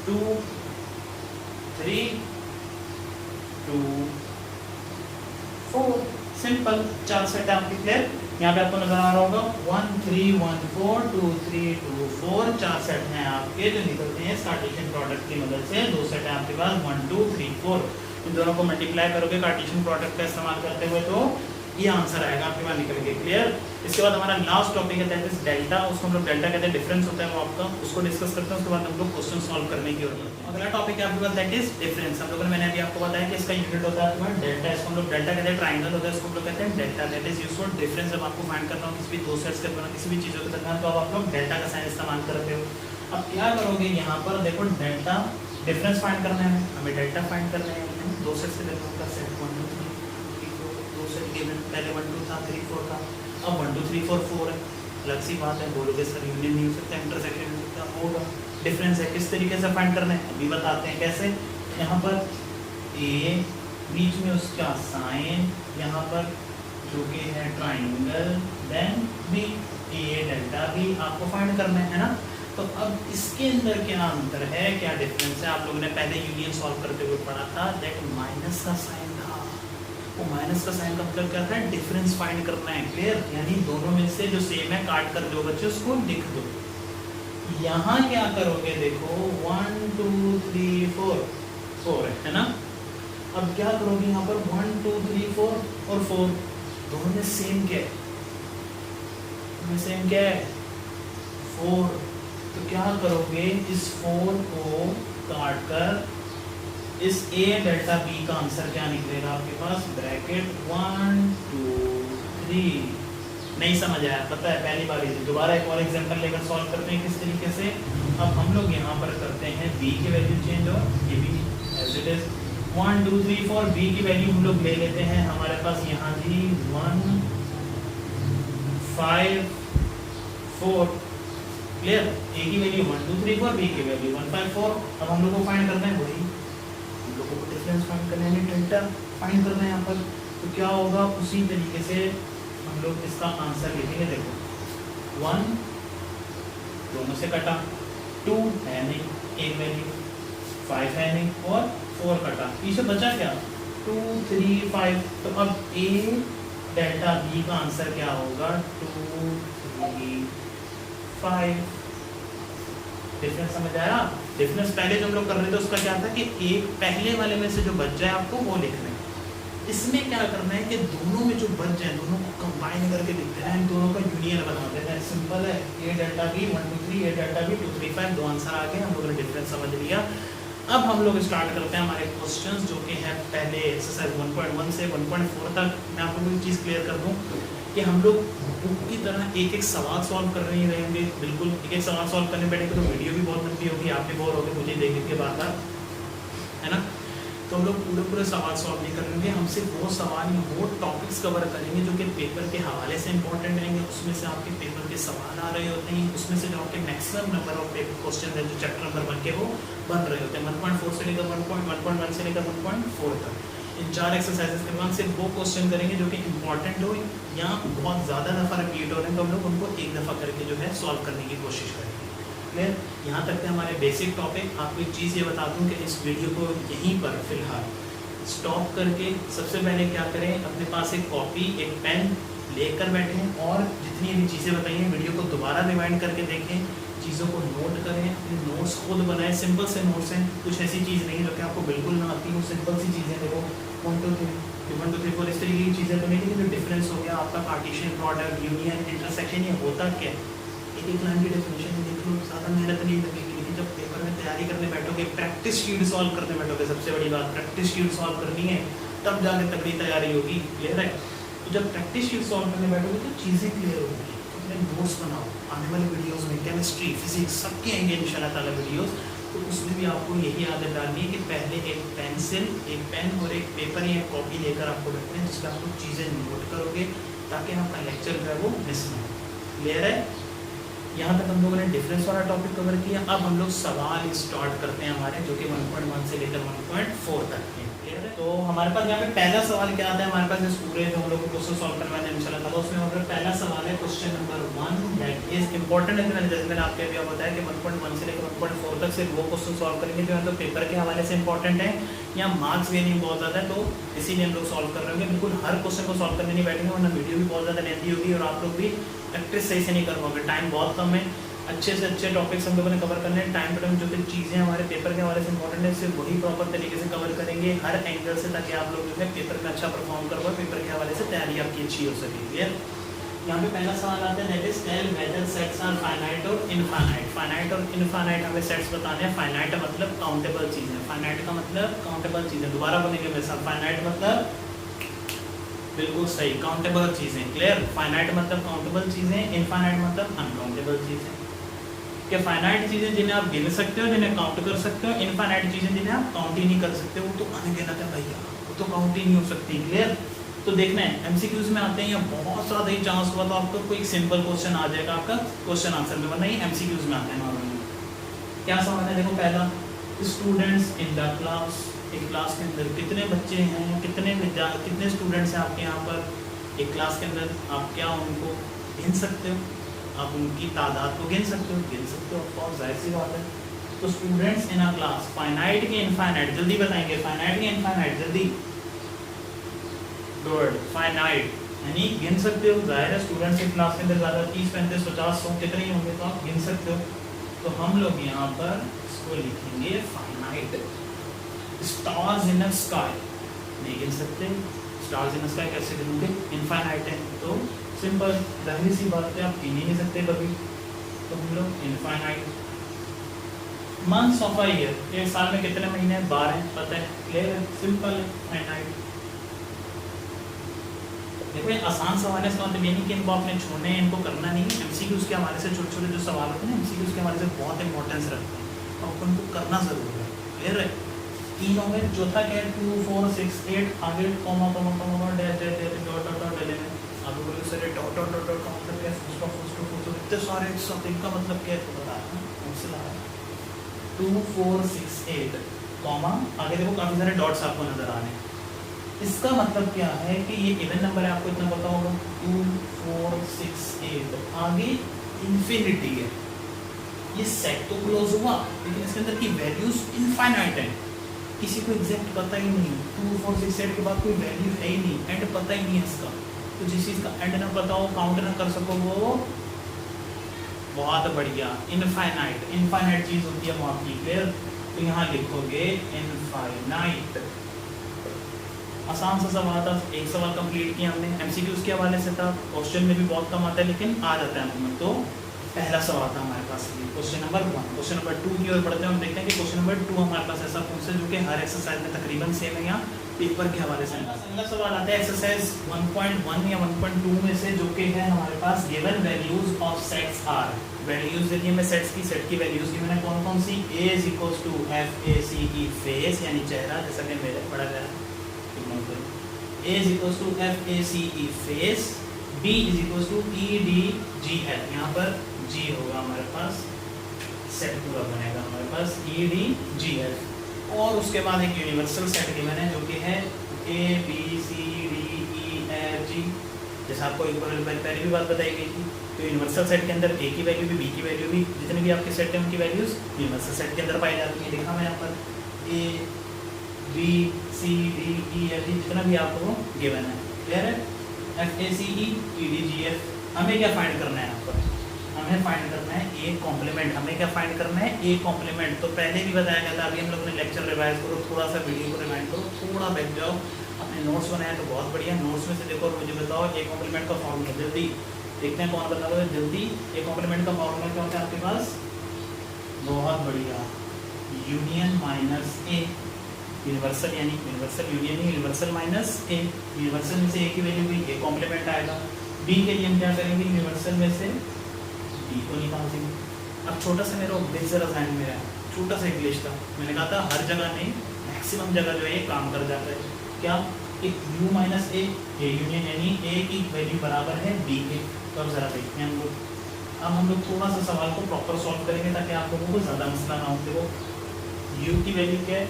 2 3 2 4। सिंपल 4 सेट है आपके। क्लियर? यहाँ पे आपको नजर आ रहा होगा 1 3 1 4 2 3 2 4। 4 सेट हैं आपके जो निकलते हैं कार्टेशियन प्रोडक्ट की मदद से। 2 सेट है आपके पास 1 2 3 4। इन दोनों को मल्टीप्लाई करोगे कार्टेशियन प्रोडक्ट का इस्तेमाल करते हुए तो ये आंसर आएगा आपके पास निकल के। क्लियर? इसके बाद हमारा लास्ट टॉपिक है दैट इज डेल्टा। उसको हम लोग डेल्टा कहते हैं, डिफरेंस होता है वो आपका, उसको डिस्कस करते हैं। उसके बाद हम लोग क्वेश्चन सॉल्व करने की ओर बढ़ते हैं। अगला टॉपिक है आपके पास दैट इज डिफरेंस। हम लोगों ने मैंने अभी आपको बताया कि इसका यूनिट होता है आपके पास डेल्टा। इसको हम लोग डेल्टा कहते हैं, ट्राइंगल होता है इसको हम लोग कहते हैं delta. That is used for difference. जब आपको फाइंड करना हो किसी भी दो सेट्स के दरमियान किसी भी चीज़ों के दरमियान, तो आप लोग डेल्टा का साइन इस्तेमाल करते हो। अब क्या करोगे यहाँ पर? देखो डेल्टा डिफरेंस फाइंड करना है हमें, डेल्टा फाइंड करना है। दो सेट्स के दरमियान का सेट 1 2 3 4 दो सेट गिवन, पहले 1 2 था 3 4 था, अब 1 2 3 4 4 है। अलग सी बात है, बोलोगे सर यूनियन नहीं हो सकता, इंटरसेक्शन हो सकता, होगा। डिफरेंस है, किस तरीके से फाइंड करना है अभी बताते हैं कैसे। यहाँ पर ए बीच में उसका साइन, यहाँ पर जो कि है ट्राइंगल, देन बी ए डेल्टा बी आपको फाइंड करना है ना। तो अब इसके अंदर क्या अंतर है, क्या डिफरेंस है? आप लोगों ने पहले यूनियन सॉल्व करते हुए पढ़ा था, दैट माइनस का साइन था। वो माइनस का साइन का मतलब क्या था? डिफरेंस फाइंड करना है। क्लियर? यानी दोनों में से जो सेम है काट कर दो बच्चे उसको लिख दो। यहाँ क्या करोगे? देखो 1 2 3 4 4 है ना। अब क्या करोगे यहाँ पर? 1 2 3 4 और 4 दोनों में सेम क्या है? सेम क्या है? 4। तो क्या करोगे? इस 4 को काट कर इस a डेल्टा b का आंसर क्या निकलेगा आपके पास? ब्रैकेट 1 2 3 नहीं समझ आया, पता है पहली बार ही दोबारा एक और एग्जांपल लेकर सॉल्व करते हैं किस तरीके से। अब हम लोग यहाँ पर करते हैं b की वैल्यू चेंज और ये भी एज इट इज 1 2 3 4 b की वैल्यू हम लोग ले लेते हैं हमारे पास यहाँ जी 1 5 4 क्लियर। a की वैल्यू 1 2 3 4, b की वैल्यू 1 5 4। अब हम लोग को फाइंड करना है वही, हम लोग को डिफरेंस फाइंड करना है, डेल्टा फाइंड करना है यहाँ पर। तो क्या होगा, उसी तरीके से हम लोग इसका आंसर लिखेंगे। देखो 1 दोनों से कटा, 2 है नहीं एक वैल्यू, 5 है नहीं और 4 कटा, पीछे बचा क्या 2 3 5। तो अब a डेल्टा b का आंसर क्या होगा 2 3 5। डिफरेंस समझ आया। डिफरेंस पहले जो हम लोग कर रहे थे उसका क्या था कि एक पहले वाले में से जो बच जाए आपको वो लिखना है। इसमें क्या करना है कि दोनों में जो बच जाए दोनों को कंबाइन करके लिखते हैं, इन दोनों का यूनियन बना देते हैं। सिंपल है, a delta b 1 2 3, a delta b 2 3 5, दो आंसर आ गए, हम लोगों ने डिफरेंस समझ लिया। अब हम लोग स्टार्ट करते हैं हमारे क्वेश्चंस जो कि है पहले एक्सरसाइज 1.1 से 1.4 तक। मैं आप लोगों को एक चीज़ क्लियर कर दूं कि हम लोग बुक की तरह एक एक सवाल सॉल्व कर रहे रहेंगे। बिल्कुल एक एक सवाल सॉल्व करने बैठेंगे तो वीडियो भी बहुत लंबी होगी, आप भी बोर होगे मुझे देख के बार बार, है ना। तो हम लोग पूरे सवाल सॉल्व नहीं करेंगे, हम सिर्फ वो सवाल या वो टॉपिक्स कवर करेंगे जो कि पेपर के हवाले से इंपॉर्टेंट रहेंगे, उसमें से आपके पेपर के सवाल आ रहे होते हैं, उसमें से जो आपके maximum number of paper question है जो चैप्टर नंबर 1 के वो बन रहे होते हैं। 1.4 से लेकर 1.1 से लेकर 1.4 तक इन 4 एक्सरसाइजेस के बाद सिर्फ वो क्वेश्चन करेंगे जो कि इंपॉर्टेंट हो या बहुत ज़्यादा दफ़ा रिपीट हो रहे हैं, तो हम लोग उनको एक दफ़ा करके जो है सॉल्व करने की कोशिश करेंगे। क्लियर। यहाँ तक थे हमारे बेसिक टॉपिक। आपको एक चीज़ ये बता दूँ कि इस वीडियो को यहीं पर फिलहाल स्टॉप करके सबसे पहले क्या करें, अपने पास एक कॉपी एक पेन लेकर बैठें और जितनी भी चीज़ें बताई हैं वीडियो को दोबारा रिवाइंड करके देखें, चीज़ों को नोट करें, अपने नोट्स खुद बनाएं। सिंपल से नोट्स हैं, कुछ ऐसी चीज़ नहीं जो कि आपको बिल्कुल ना आती हो, सिंपल सी चीज़ें। देखो 1 2 3 1 2 3 4 इस तरीके की चीज़ें बनी थी। जो डिफरेंस हो गया आपका पार्टीशन, प्रोडक्ट, यूनियन, इंटरसेक्शन, ये होता क्या, एक लाइन की डेफिनेशन देख लो, ज़्यादा मेहनत नहीं लगेगी। लेकिन जब पेपर में तैयारी करने बैठोगे, प्रैक्टिस शीट सॉल्व करने बैठोगे, सबसे बड़ी बात प्रैक्टिस शीट सॉल्व करनी है, तब जाके तगड़ी तैयारी होगी। क्लियर है। तो जब प्रैक्टिस शीट सॉल्व करने बैठोगे तो चीज़ें क्लियर होंगी। अपने नोट्स बनाओ, आने वाले वीडियोज़ में केमिस्ट्री, फिजिक्स सबके आएंगे इंशाल्लाह ताला वीडियोज़। तो उसमें भी आपको यही आदत डालनी है कि पहले एक पेंसिल, एक पेन और एक पेपर या कॉपी लेकर आपको बैठना है, जिसमें आप लोग चीज़ें नोट करोगे ताकि आपका लेक्चर जो है वो मिस ना हो। क्लियर है। यहाँ तक हम लोगों ने डिफरेंस वाला टॉपिक कवर किया। अब हम लोग सवाल स्टार्ट करते हैं हमारे, जो कि 1.1 से लेकर 1.4 तक है। क्लियर है। तो हमारे पास यहाँ पे पहला सवाल क्या आता है, हमारे पास इस पूरे जो हम लोग को क्वेश्चन सॉल्व करने वाले हैं इंशाल्लाह ताला, उसमें हमारा पहला सवाल है question number 1 that is important है। जैसे मैंने आपके अभी बताया कि 1.1 से लेकर 1.4 तक सिर्फ वो क्वेश्चन सॉल्व करेंगे जो है तो पेपर के हवाले से इंपॉर्टेंट है या मार्क्स गेनिंग बहुत ज़्यादा है, तो इसीलिए हम लोग सॉल्व कर रहे होंगे। बिल्कुल हर क्वेश्चन को सॉल्व करने नहीं बैठेंगे, वरना वीडियो भी बहुत ज़्यादा लेंदी होगी और आप लोग भी प्रैक्टिस सही से नहीं कर पाओगे। टाइम बहुत कम है, अच्छे से अच्छे टॉपिक्स हम लोगों ने कवर करने हैं। टाइम टू टाइम जो भी चीज़ें हमारे पेपर के हवाले से इंपॉर्टेंट है सिर्फ वही प्रॉपर तरीके से कवर करेंगे हर एंगल से, ताकि आप लोग जो है पेपर में अच्छा परफॉर्म कर पाओ, पेपर के हवाले से तैयारी आपकी अच्छी हो सके। क्लियर। यहाँ पे पहला सवाल आता है that is tell whether sets are finite और इनफाइनाइट। फाइनाइट और इनफाइनाइट हमें सेट्स बताने हैं। फाइनाइट मतलब काउंटेबल चीज़ें, फाइनाइट का मतलब काउंटेबल चीज़ें। दोबारा बोलेंगे मेरे साथ, फाइनाइट मतलब बिल्कुल सही काउंटेबल चीज़ें। क्लियर। फाइनाइट मतलब काउंटेबल चीज़ें, इनफाइनाइट मतलब अनकाउंटेबल चीज़ें। क्या फाइनाइट चीज़ें जिन्हें आप गिन सकते हो, जिन्हें काउंट कर सकते हो, इनफाइनाइट चीज़ें जिन्हें आप काउंट ही नहीं कर सकते, वो तो अनगिनत है भैया, वो तो काउंट ही नहीं हो सकती। क्लियर। तो देखना है एमसीक्यूज में आते हैं या बहुत ज़्यादा ही चांस हुआ तो आपको कोई सिंपल क्वेश्चन आ जाएगा आपका क्वेश्चन आंसर में, वरना ये एमसीक्यूज में आते हैं नॉर्मली। क्या सवाल है देखो, पहला स्टूडेंट्स इन द क्लास, एक क्लास के अंदर कितने बच्चे हैं, कितने स्टूडेंट्स हैं आपके यहाँ पर एक क्लास के अंदर, आप क्या उनको गिन सकते हो, आप उनकी तादाद को गिन सकते हो ऑफकोर्स, जाहिर सी बात है। तो students in a class, finite के इनफाइनाइट जल्दी बताएंगे, फाइनाइट के इनफाइनाइट जल्दी, गुड, फाइनाइट यानी गिन सकते हो। जाहिर है स्टूडेंट्स की क्लास के अंदर ज़्यादा 30 35 50 100 कितने ही होंगे तो आप गिन सकते हो। तो हम लोग यहाँ पर इसको लिखेंगे फाइनाइट। स्टार्स इन अ स्काई नहीं गिन सकते, स्टार्स इन अ स्काई कैसे गिनोगे, इनफाइनाइट है तो सिंपल जाहिर सी बात है आप गिन ही नहीं सकते कभी, तो हम लोग infinite. Months of a year, एक साल में कितने महीने हैं, 12 पता है। क्लियर है, सिंपल है, फाइनाइट। देखो ये आसान सवाल है, इसका मतलब ये नहीं कि इनको आपने छोड़ने हैं, इनको करना नहीं है। एमसीक्यूज़ के हमारे से छोटे छोटे जो सवाल होते हैं ना, एमसीक्यूज़ के हमारे से बहुत इंपॉर्टेंस रखते हैं, तो आपको इनको करना ज़रूर है। क्लियर है? 3 हो गए, चौथा क्या है 2 4 6 8 आगे comma comma comma dash dash dash dot dot dot dash. आप लोगों को sir dot dot dot dot का मतलब क्या है, फुल स्टॉप इतने सारे सब इनका मतलब क्या है तो बता रहा हूं, मुझसे ला रहा है 2 4 6 8 कॉमा आगे देखो काफी सारे डॉट्स आपको नजर आ रहे हैं। इसका मतलब क्या है कि ये इवन नंबर है, आपको इतना पता होगा 2 4 6 8 आगे इंफिनिटी है। ये सेट तो क्लोज हुआ लेकिन इसके अंदर की वैल्यूज इनफाइनाइट है, किसी को एग्जैक्ट पता ही नहीं। 2 4 6 8 के बाद कोई वैल्यू है ही नहीं, एंड पता ही नहीं है इसका। तो जिस चीज़ का एंड ना पता हो, काउंट ना कर सको, वो बहुत बढ़िया इनफाइनाइट। इनफाइनाइट चीज़ होती है वो आपकी। क्लियर? तो यहाँ लिखोगे इनफाइनाइट। आसान सा सवाल था, एक सवाल कंप्लीट किया हमने, एमसीक्यूज़ के हवाले से था, क्वेश्चन में भी बहुत कम आता है लेकिन आ जाता है हमें। तो पहला सवाल था हमारे पास क्वेश्चन नंबर 1। क्वेश्चन नंबर 2 की ओर बढ़ते हैं, हम देखते हैं कि क्वेश्चन नंबर 2 हमारे पास ऐसा पूछा है जो कि हर एक्सरसाइज में तकरीबन सेम है या पेपर के हवाले से। अगला सवाल आता है एक्सरसाइज 1.1 या 1.2 में से, जो कि है हमारे पास given values of sets are. Values देखिए मैं सेट्स की, सेट की वैल्यूज की मैंने कौन कौन सी, A is equals to FACE face यानी चेहरा, जैसा कि मेरे पढ़ा गया है। A is equals to FACE face, B is equals to EDGF, यहाँ पर G होगा हमारे पास, सेट पूरा बनेगा हमारे पास EDGF। और उसके बाद एक यूनिवर्सल सेट गिवन है जो कि है ABCDEFG, जैसा आपको एक बार पहले भी बात बताई गई थी। तो यूनिवर्सल सेट के अंदर A की वैल्यू भी, B की वैल्यू भी, जितने भी आपके सेट हैं उनकी वैल्यूज यूनिवर्सल सेट के अंदर पाई जाती है। लिखा मैं यहाँ पर ABCDEFG जितना भी आपको गिवन है। क्लियर है? FACE EDGF। हमें क्या फाइंड करना है यहाँ पर, हमें फाइंड करना है A कॉम्प्लीमेंट। हमें क्या फाइंड करना है, A कॉम्प्लीमेंट। तो पहले भी बताया गया था, अभी हम लोगों ने लेक्चर रिवाइज करो, थोड़ा सा वीडियो को रिवाइंड करो, थोड़ा बैठ जाओ, अपने नोट्स बनाए तो बहुत बढ़िया, नोट्स में से देखो और मुझे बताओ A कॉम्प्लीमेंट का फॉर्मूला। जल्दी देखते हैं कौन बता रहा है, जल्दी। A कॉम्प्लीमेंट का फॉर्मूला क्या होता है आपके पास, बहुत बढ़िया, यूनियन माइनस A। यूनिवर्सल यानी universal union he, universal minus A। Universal में से A की वैल्यू भी A कॉम्प्लीमेंट आएगा। B के लिए हम क्या करेंगे, यूनिवर्सल में से D को निकाल देंगे। अब छोटा सा मेरा बेस जरा ध्यान में है, छोटा सा इंग्लिश था, मैंने कहा था हर जगह नहीं, मैक्सिमम जगह जो है ये काम कर जाता है। क्या, एक U माइनस A यूनियन यानी A की वैल्यू बराबर है B के। तो अब जरा देखते हैं हम लोग, अब हम लोग थोड़ा सा सवाल को प्रॉपर सॉल्व करेंगे ताकि आप लोगों को ज़्यादा मसला ना हो। देखो U की वैल्यू क्या है,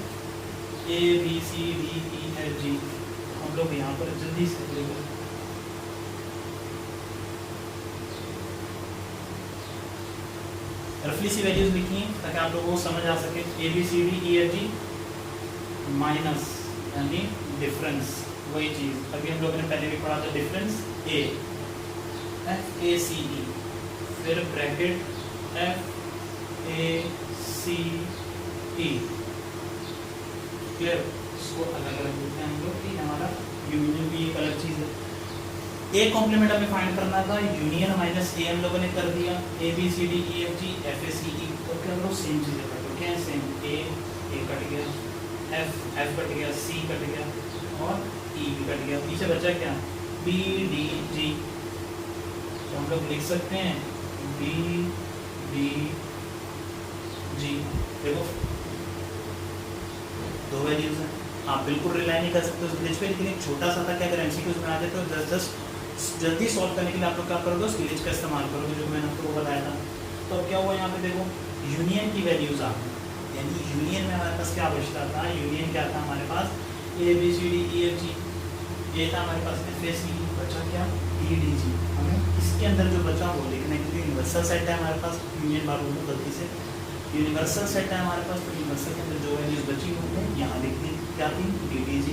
ABCDEFG। हम लोग यहाँ पर जल्दी से देखो, रफली सी वैल्यूज लिखी हैं ताकि आप लोगों को समझ आ सके। ABCDEFG माइनस यानी डिफरेंस, वही चीज़ अभी हम लोगों ने पहले भी पढ़ा था, डिफरेंस A, FACE, फिर ब्रैकेट FACE। क्लियर? इसको अलग अलग लिखते हैं हम लोग कि हमारा यूनियन भी एक अलग चीज़ है। A कॉम्प्लीमेंट हमें फाइंड करना था, यूनियन माइनस A हम लोगों ने कर दिया, ABCDEFG FACE। तो क्या लोग सेम चीज़ें कर दो, क्या है सेम, A कट गया, F कट गया, C कट गया और E भी कट गया, पीछे बचा क्या, BDG। तो हम लोग लिख सकते हैं BDG। देखो दो वैल्यूज हैं, आप बिल्कुल रिलाई नहीं कर सकते उस ग्लिच पे, लेकिन एक छोटा सा था कि अगर एमसीक्यूज बना देते तो जस्ट जल्दी सॉल्व करने के लिए आप लोग क्या करोगे, उस ग्लिच का इस्तेमाल करोगे जो मैंने आपको बताया था। तो अब क्या हुआ यहाँ पे देखो, यूनियन की वैल्यूज आ गई, यानी यूनियन में हमारे पास क्या बचता था, यूनियन क्या था हमारे पास, ABCDEFG, ये था हमारे पास FACE, बचा क्या, EDG। हमें इसके अंदर जो बचा वो लिखना है क्योंकि यूनिवर्सल सेट है हमारे पास, यूनियन बार बोलूँ गलती से, यूनिवर्सल सेट है हमारे पास। तो यूनिवर्सल के अंदर जो वैल्यूज बची होंगी यहाँ लिखनी क्या थी, DDG।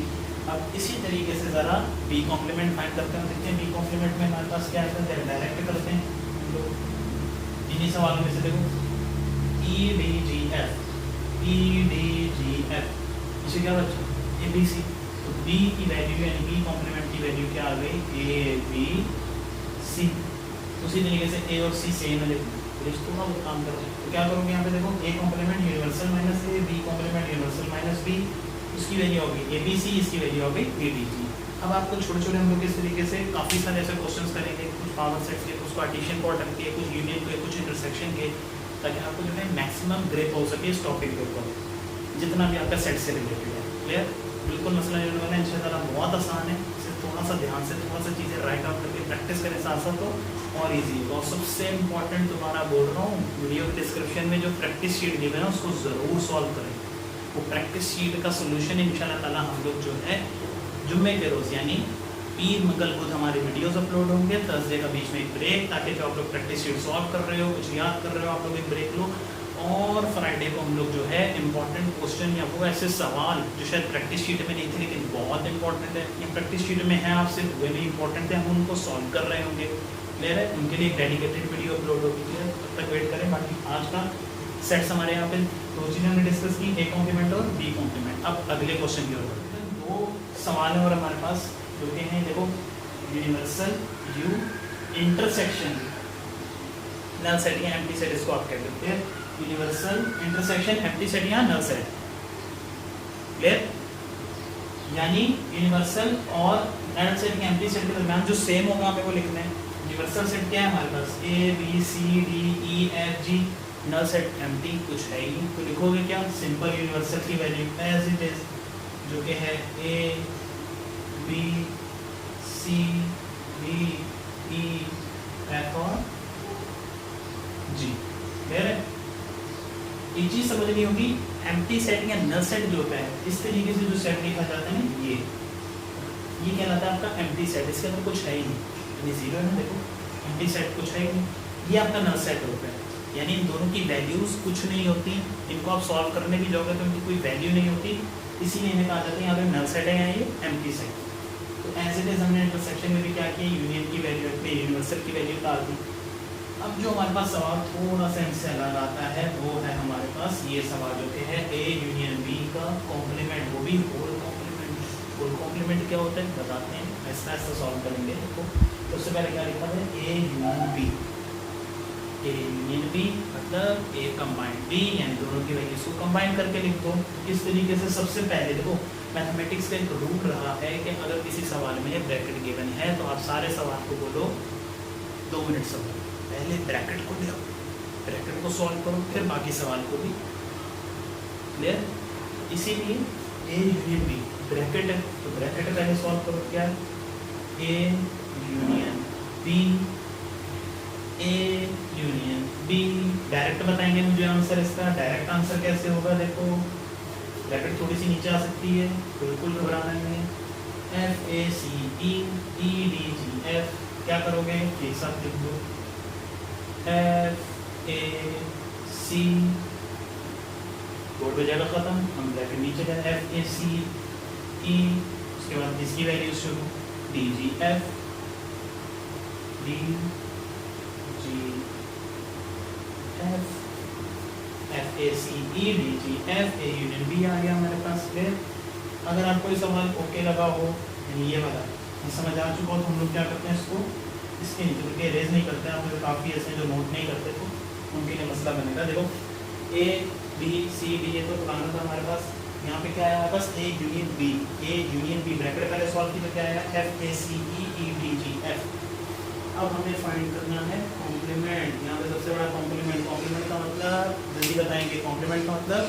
अब इसी तरीके से ज़रा B कॉम्प्लीमेंट फाइंड करते हैं, देखते हैं B कॉम्प्लीमेंट में हमारे पास क्या है, डायरेक्ट करते हैं हम लोग इन्हीं सवालों में से। देखो EDGF, इसे क्या बचा, ABC। तो B की वैल्यू यानी B कॉम्प्लीमेंट की वैल्यू क्या आ गई, ABC। उसी तरीके से A और C सेम है, थोड़ा बहुत काम कर रहे हैं। तो क्या करोगे यहाँ पे देखो, A complement universal minus A, B complement universal minus B, उसकी वैल्यू होगी ABC, इसकी वैल्यू होगी ADG। अब आपको छोटे छोटे हम लोग इस तरीके से काफ़ी सारे ऐसे क्वेश्चंस करेंगे, कुछ पावर सेट्स के, कुछ पार्टीशन प्रोडक्ट के, कुछ यूनियन के, कुछ इंटरसेक्शन के, ताकि आपको जो है मैक्सिमम ग्रेप हो सके इस टॉपिक के ऊपर, जितना भी आपका सेट से रिलेटेड है। क्लियर? बिल्कुल मसला जो है इंशाल्लाह बहुत आसान है, सिर्फ थोड़ा सा ध्यान से थोड़ा सा चीज़ें राइट आउट करके प्रैक्टिस करें साथ साथ तो और ईजी। और सबसे इम्पॉर्टेंट तुम्हारा बोल रहा हूँ, वीडियो के डिस्क्रिप्शन में जो प्रैक्टिस शीट दी है ना उसको ज़रूर सॉल्व करें। वो प्रैक्टिस शीट का सोल्यूशन इंशाल्लाह ताला हम लोग जो है जुम्मे के रोज़ यानी पीर मंगल बुध हमारे वीडियोस अपलोड होंगे, थर्सडे का बीच में एक ब्रेक, ताकि जो आप लोग प्रैक्टिस शीट सॉल्व कर रहे हो, कुछ याद कर रहे हो, आप लोग एक ब्रेक लो। और फ्राइडे को हम लोग जो है इंपॉर्टेंट क्वेश्चन या वो ऐसे सवाल जो शायद प्रैक्टिस शीट में नहीं थे लेकिन बहुत इंपॉर्टेंट है, ये प्रैक्टिस शीट में है, आपसे वे भी इंपॉर्टेंट है, हम उनको सॉल्व कर रहे होंगे। क्लियर है? उनके लिए एक डेडिकेटेड वीडियो अपलोड होगी। क्लियर? तब तक वेट करें। बाकी आज का सेट्स हमारे यहाँ पे दो चीज़ें हमने डिस्कस की, ए कॉम्प्लीमेंट और बी कॉम्प्लीमेंट। अब अगले क्वेश्चन की ओर बढ़ते हैं। दो सवाल हैं और हमारे पास जो कि हैं, देखो, universal U intersection null set या एम्प्टी सेट, इसको आप कह सकते हैं यूनिवर्सल इंटरसेक्शन एम्प्टी सेट या नल सेट। क्लियर? यानी यूनिवर्सल और नल सेट या एम्प्टी सेट के दरमियान जो सेम होगा हमें वो लिखना है। यूनिवर्सल सेट क्या है हमारे पास? A B C D E F G. Null set empty कुछ है ही, तो लिखोगे क्या? सिंपल यूनिवर्सल की वैल्यू एज इट इज, जो कि है A B C D E F और जी। क्लियर है? एक चीज समझनी होगी, एम्प्टी सेट या नल सेट जो होता है, इस तरीके से जो सेट लिखा जाता है ना, ये कहलाता है आपका एम्प्टी सेट। इसके अंदर कुछ है ही नहीं, यानी जीरो है ना, देखो एम्प्टी सेट कुछ है ही नहीं, ये आपका नल सेट होता है। यानी इन दोनों की वैल्यूज कुछ नहीं होती, इनको आप सॉल्व करने की जाओगे तो इनकी कोई वैल्यू नहीं होती, इसीलिए इन्हें कहा जाता है यहाँ पे नल सेट है या ये एम्प्टी सेट। तो एज इट इज हमने इंटरसेक्शन में भी क्या किया, यूनियन की वैल्यू अपनी यूनिवर्सल की वैल्यू डाल दी। अब जो हमारे पास सवाल थोड़ा सा इनसे अलग आता है वो है हमारे पास ये सवाल जो कि है ए यूनियन बी का कॉम्प्लीमेंट, वो भी होल कॉम्प्लीमेंट। होल कॉम्प्लीमेंट क्या होता है बताते हैं, ऐसा ऐसा सॉल्व करेंगे। देखो उससे पहले क्या लिखा है, A union B. A union B मतलब ए कंबाइंड बी, यानी दोनों की वैल्यूज को कंबाइन करके लिख दो। इस तरीके से सबसे पहले देखो, मैथमेटिक्स का एक रूल रहा है कि अगर किसी सवाल में ब्रैकेट गिवन है तो आप सारे सवाल को बोलो 2 मिनट सवाल, पहले ब्रैकेट को ले आओ, ब्रैकेट को सॉल्व करो, फिर बाकी सवाल को भी। क्लियर? इसीलिए ए यूनियन बी ब्रैकेट है तो ब्रैकेट पहले सॉल्व करो। क्या? A union B, A union B. Direct बताएंगे मुझे आंसर इसका, डायरेक्ट आंसर कैसे होगा? देखो ब्रैकेट थोड़ी सी नीचे आ सकती है, बिल्कुल घबराना नहीं है। F A C E E D G F, क्या करोगे एक साथ लिख दो, एफ ए सी, बोर्ड पे जाएगा खत्म, हम ब्रैकेट नीचे जाए, एफ ए सी ई, उसके बाद इसकी वैल्यू शुरू, D G F, D G F, F A C E D G F, A union B आ गया हमारे पास। फिर अगर आपको ये सवाल ओके लगा हो, यानी ये वाला ये समझ आ चुका हो, तो हम लोग क्या करते हैं इसको इसके नीचे क्योंकि रेज नहीं करते हैं, आप लोग काफ़ी ऐसे जो नोट नहीं करते तो उनके लिए मसला बनेगा। देखो ए बी सी डी, ये तो पुराना था हमारे पास, यहाँ पे क्या आया बस A union B, A union B bracket पहले सॉल्व की तो क्या आया, F A C E D G F. अब हमें फाइंड करना है कॉम्प्लीमेंट। यहाँ पे सबसे बड़ा कॉम्प्लीमेंट, कॉम्प्लीमेंट का मतलब जल्दी बताएंगे, कॉम्प्लीमेंट का मतलब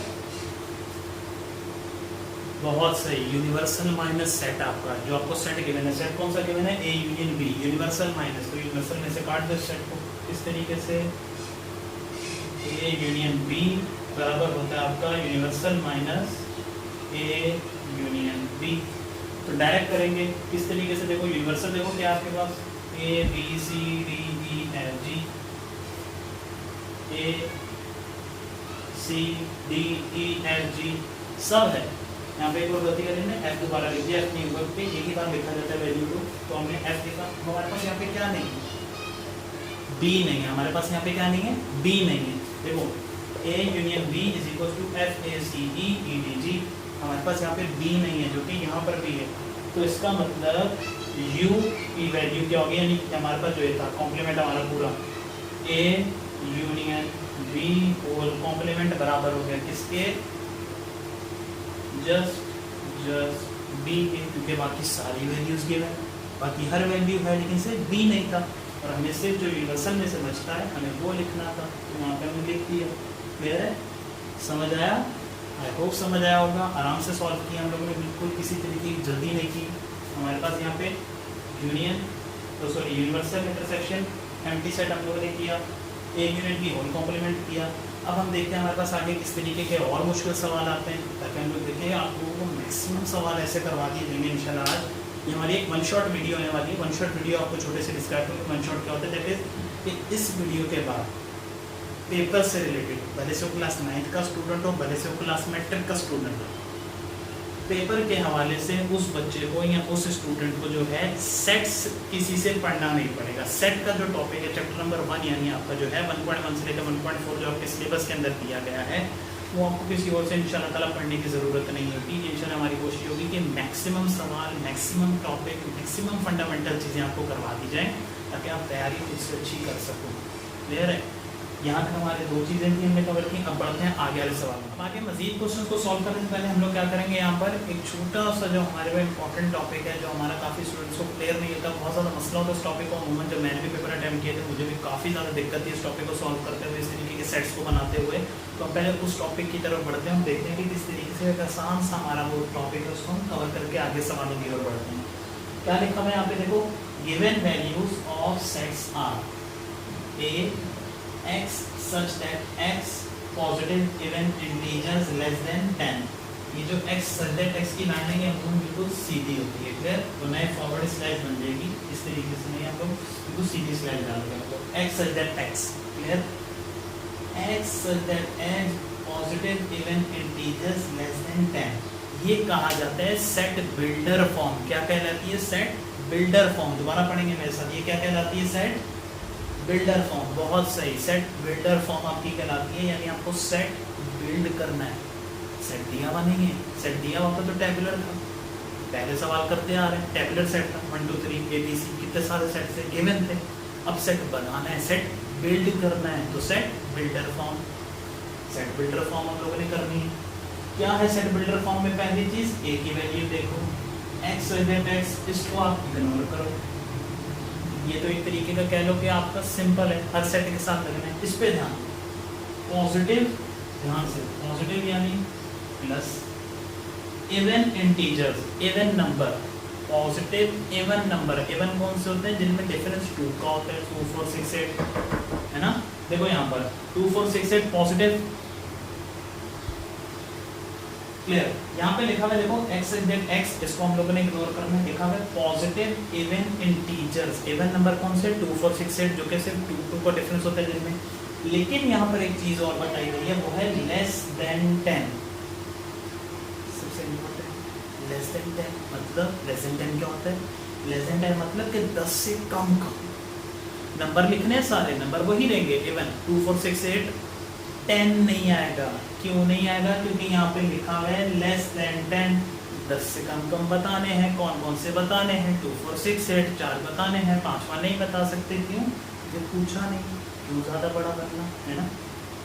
बहुत सही, यूनिवर्सल माइनस सेट। आपका जो आपको सेट गिवन है, सेट कौन सा गिवन है, A union B, universal minus, तो यूनिवर्सल में से काट दो सेट को इस तरीके से, ए यूनियन बी बराबर होता है आपका universal minus A union B. तो डायरेक्ट करेंगे किस तरीके से, देखो यूनिवर्सल देखो क्या आपके पास, A B C D E F G, A C D E F G सब है। यहाँ पे एक और गलती करें ना, एफ दोबारा लिख दिया, एफ नहीं हुआ पे एक ही बार लिखा जाता है वैल्यू को, तो हमने एफ लिखा। हमारे पास यहाँ पे क्या नहीं है, बी नहीं है, हमारे पास यहाँ पे क्या नहीं है, बी नहीं है। देखो A union B is equal to F A C E E D G, हमारे पास यहाँ पे बी नहीं है जो कि यहाँ पर भी है, तो इसका मतलब u की वैल्यू क्या होगी, यानी हमारे पास जो ये था कॉम्प्लीमेंट हमारा पूरा ए यूनियन बी और कॉम्प्लीमेंट बराबर हो गया किसके, जस्ट बी ए, क्योंकि बाकी सारी वैल्यूज गिवन, बाकी हर वैल्यू है लेकिन सिर्फ बी नहीं था, और हमें सिर्फ जो यूनिवर्सल में से बचता है हमें वो लिखना था, तो वहाँ पे हमने लिख दिया। क्लियर है, समझ आया? आई होप समझ आया होगा। आराम से सॉल्व किया हम लोगों ने, बिल्कुल किसी तरीके की जल्दी नहीं की। हमारे पास यहाँ पे यूनियन, तो sorry universal, intersection, empty set हम लोगों ने किया, ए यूनिट की होल कॉम्प्लीमेंट किया। अब हम देखते हैं हमारे पास आगे किस तरीके के और मुश्किल सवाल आते हैं, ताकि हम लोग देखें आप लोगों को मैक्सिमम सवाल ऐसे करवा दिए जाएंगे इंशाल्लाह। आज ये हमारी एक वन शॉट वीडियो होने वाली है। वन शॉट वीडियो आपको छोटे से डिस्क्राइब करूँगा वन शॉट क्या होता है। दैट इज कि इस वीडियो के बाद पेपर से रिलेटेड, भले से वो क्लास 9th का स्टूडेंट हो, भले से वो क्लास मैट्रिक का स्टूडेंट हो, पेपर के हवाले से उस बच्चे को या उस स्टूडेंट को जो है सेट्स किसी से पढ़ना नहीं पड़ेगा। सेट का जो टॉपिक है चैप्टर नंबर 1 यानी आपका जो है 1.1 से लेकर 1.4 जो आपके सिलेबस के अंदर दिया गया है, वो आपको किसी और से इंशाल्लाह ताला पढ़ने की ज़रूरत नहीं होगी। इंशाल्लाह हमारी कोशिश होगी कि मैक्सिमम सवाल, मैक्सिमम टॉपिक, मैक्सिमम फंडामेंटल चीज़ें आपको करवा दी जाएँ, ताकि आप तैयारी खुद से अच्छी कर सको। क्लियर है? यहाँ तक हमारे दो चीज़ें थी हमने कवर की। अब बढ़ते हैं आगे वाले सवाल में। अब आगे मजीद क्वेश्चन को सॉल्व करने से पहले हम लोग क्या करेंगे, यहाँ पर एक छोटा सा जो हमारे में इंपॉर्टेंट टॉपिक है, जो हमारा काफ़ी स्टूडेंट्स को क्लियर नहीं होता, बहुत ज़्यादा मसला होता है इस टॉपिक को। अमूमन जब मैंने भी पेपर अटैम्प्ट किए थे मुझे भी काफ़ी ज़्यादा दिक्कत थी इस टॉपिक को सॉल्व करते हुए, इस तरीके के सेट्स को बनाते हुए। तो हम पहले उस टॉपिक की तरफ बढ़ते हैं, हम देखते हैं कि किस तरीके से एक आसान सा हमारा वो टॉपिक है, उसको हम कवर करके आगे सवालों की ओर बढ़ते हैं। क्या लिखा हुआ है यहाँ पे देखो, given values of sets are A x such that x positive even integers less than 10। ये जो x such that x की लाइन है ये हम बिल्कुल सीधी होती है। क्लियर? तो नए फॉरवर्ड स्लाइड बन जाएगी इस तरीके से, नहीं आप लोग बिल्कुल सीधी स्लाइड डाल देंगे। तो x such that x, clear? x such that x positive even integers less than 10, ये कहा जाता है सेट बिल्डर फॉर्म। क्या कहलाती है? Set builder form. दोबारा पढ़ेंगे मेरे साथ, ये क्या कहलाती है? Set builder form. बहुत सही, सेट बिल्डर फॉर्म आपकी कहलाती है, यानी आपको सेट बिल्ड करना है। सेट दिया हुआ नहीं है, सेट दिया हुआ तो टेबुलर था, पहले सवाल करते आ रहे हैं, टेबुलर सेट था 1 2 3 ABC, कितने सारे सेट थे, गिवन थे। अब सेट बनाना है, सेट बिल्ड करना है, तो set builder form. Set builder form हम लोगों ने करनी है। क्या है सेट बिल्डर फॉर्म में? पहली चीज ए की वैल्यू देखो, एक्स x, इसको आप इग्नोर करो। ये तो एक तरीके का कह लो कि आपका सिंपल है, हर सेट के साथ लगना है। इस पे ध्यान, पॉजिटिव, ध्यान से, पॉजिटिव यानी plus, even integers, even number, positive even number. Even कौन से होते हैं? जिनमें डिफरेंस 2 का होता है, 2 4 6 8, है ना? देखो यहाँ पर 2 4 6 8 पॉजिटिव। क्लियर? यहाँ पे लिखा हुआ है देखो x, इसको हम लोगों ने इग्नोर करना है। लिखा हुआ है positive even integers. Even number कौन से? 2 4 6 8, जो कि सिर्फ 2 2 का डिफरेंस होता है जिनमें। लेकिन यहाँ पर एक चीज और बताई गई है, वो है लेस देन 10। सबसे इम्पोर्टेंट, लेस देन 10 मतलब, लेस देन 10 क्या होता है? लेस देन 10 मतलब कि 10 से कम नंबर लिखने हैं, सारे नंबर वही रहेंगे। इवन 2 4 6 8 10 नहीं आएगा। क्यों नहीं आएगा? क्योंकि यहाँ पे लिखा हुआ है लेस देन 10, 10 से कम बताने हैं। कौन कौन से बताने हैं? 2 4 6 8, 4 बताने हैं, 5वां नहीं बता सकते। क्यों? जो पूछा नहीं, क्यों ज़्यादा बड़ा करना, है ना?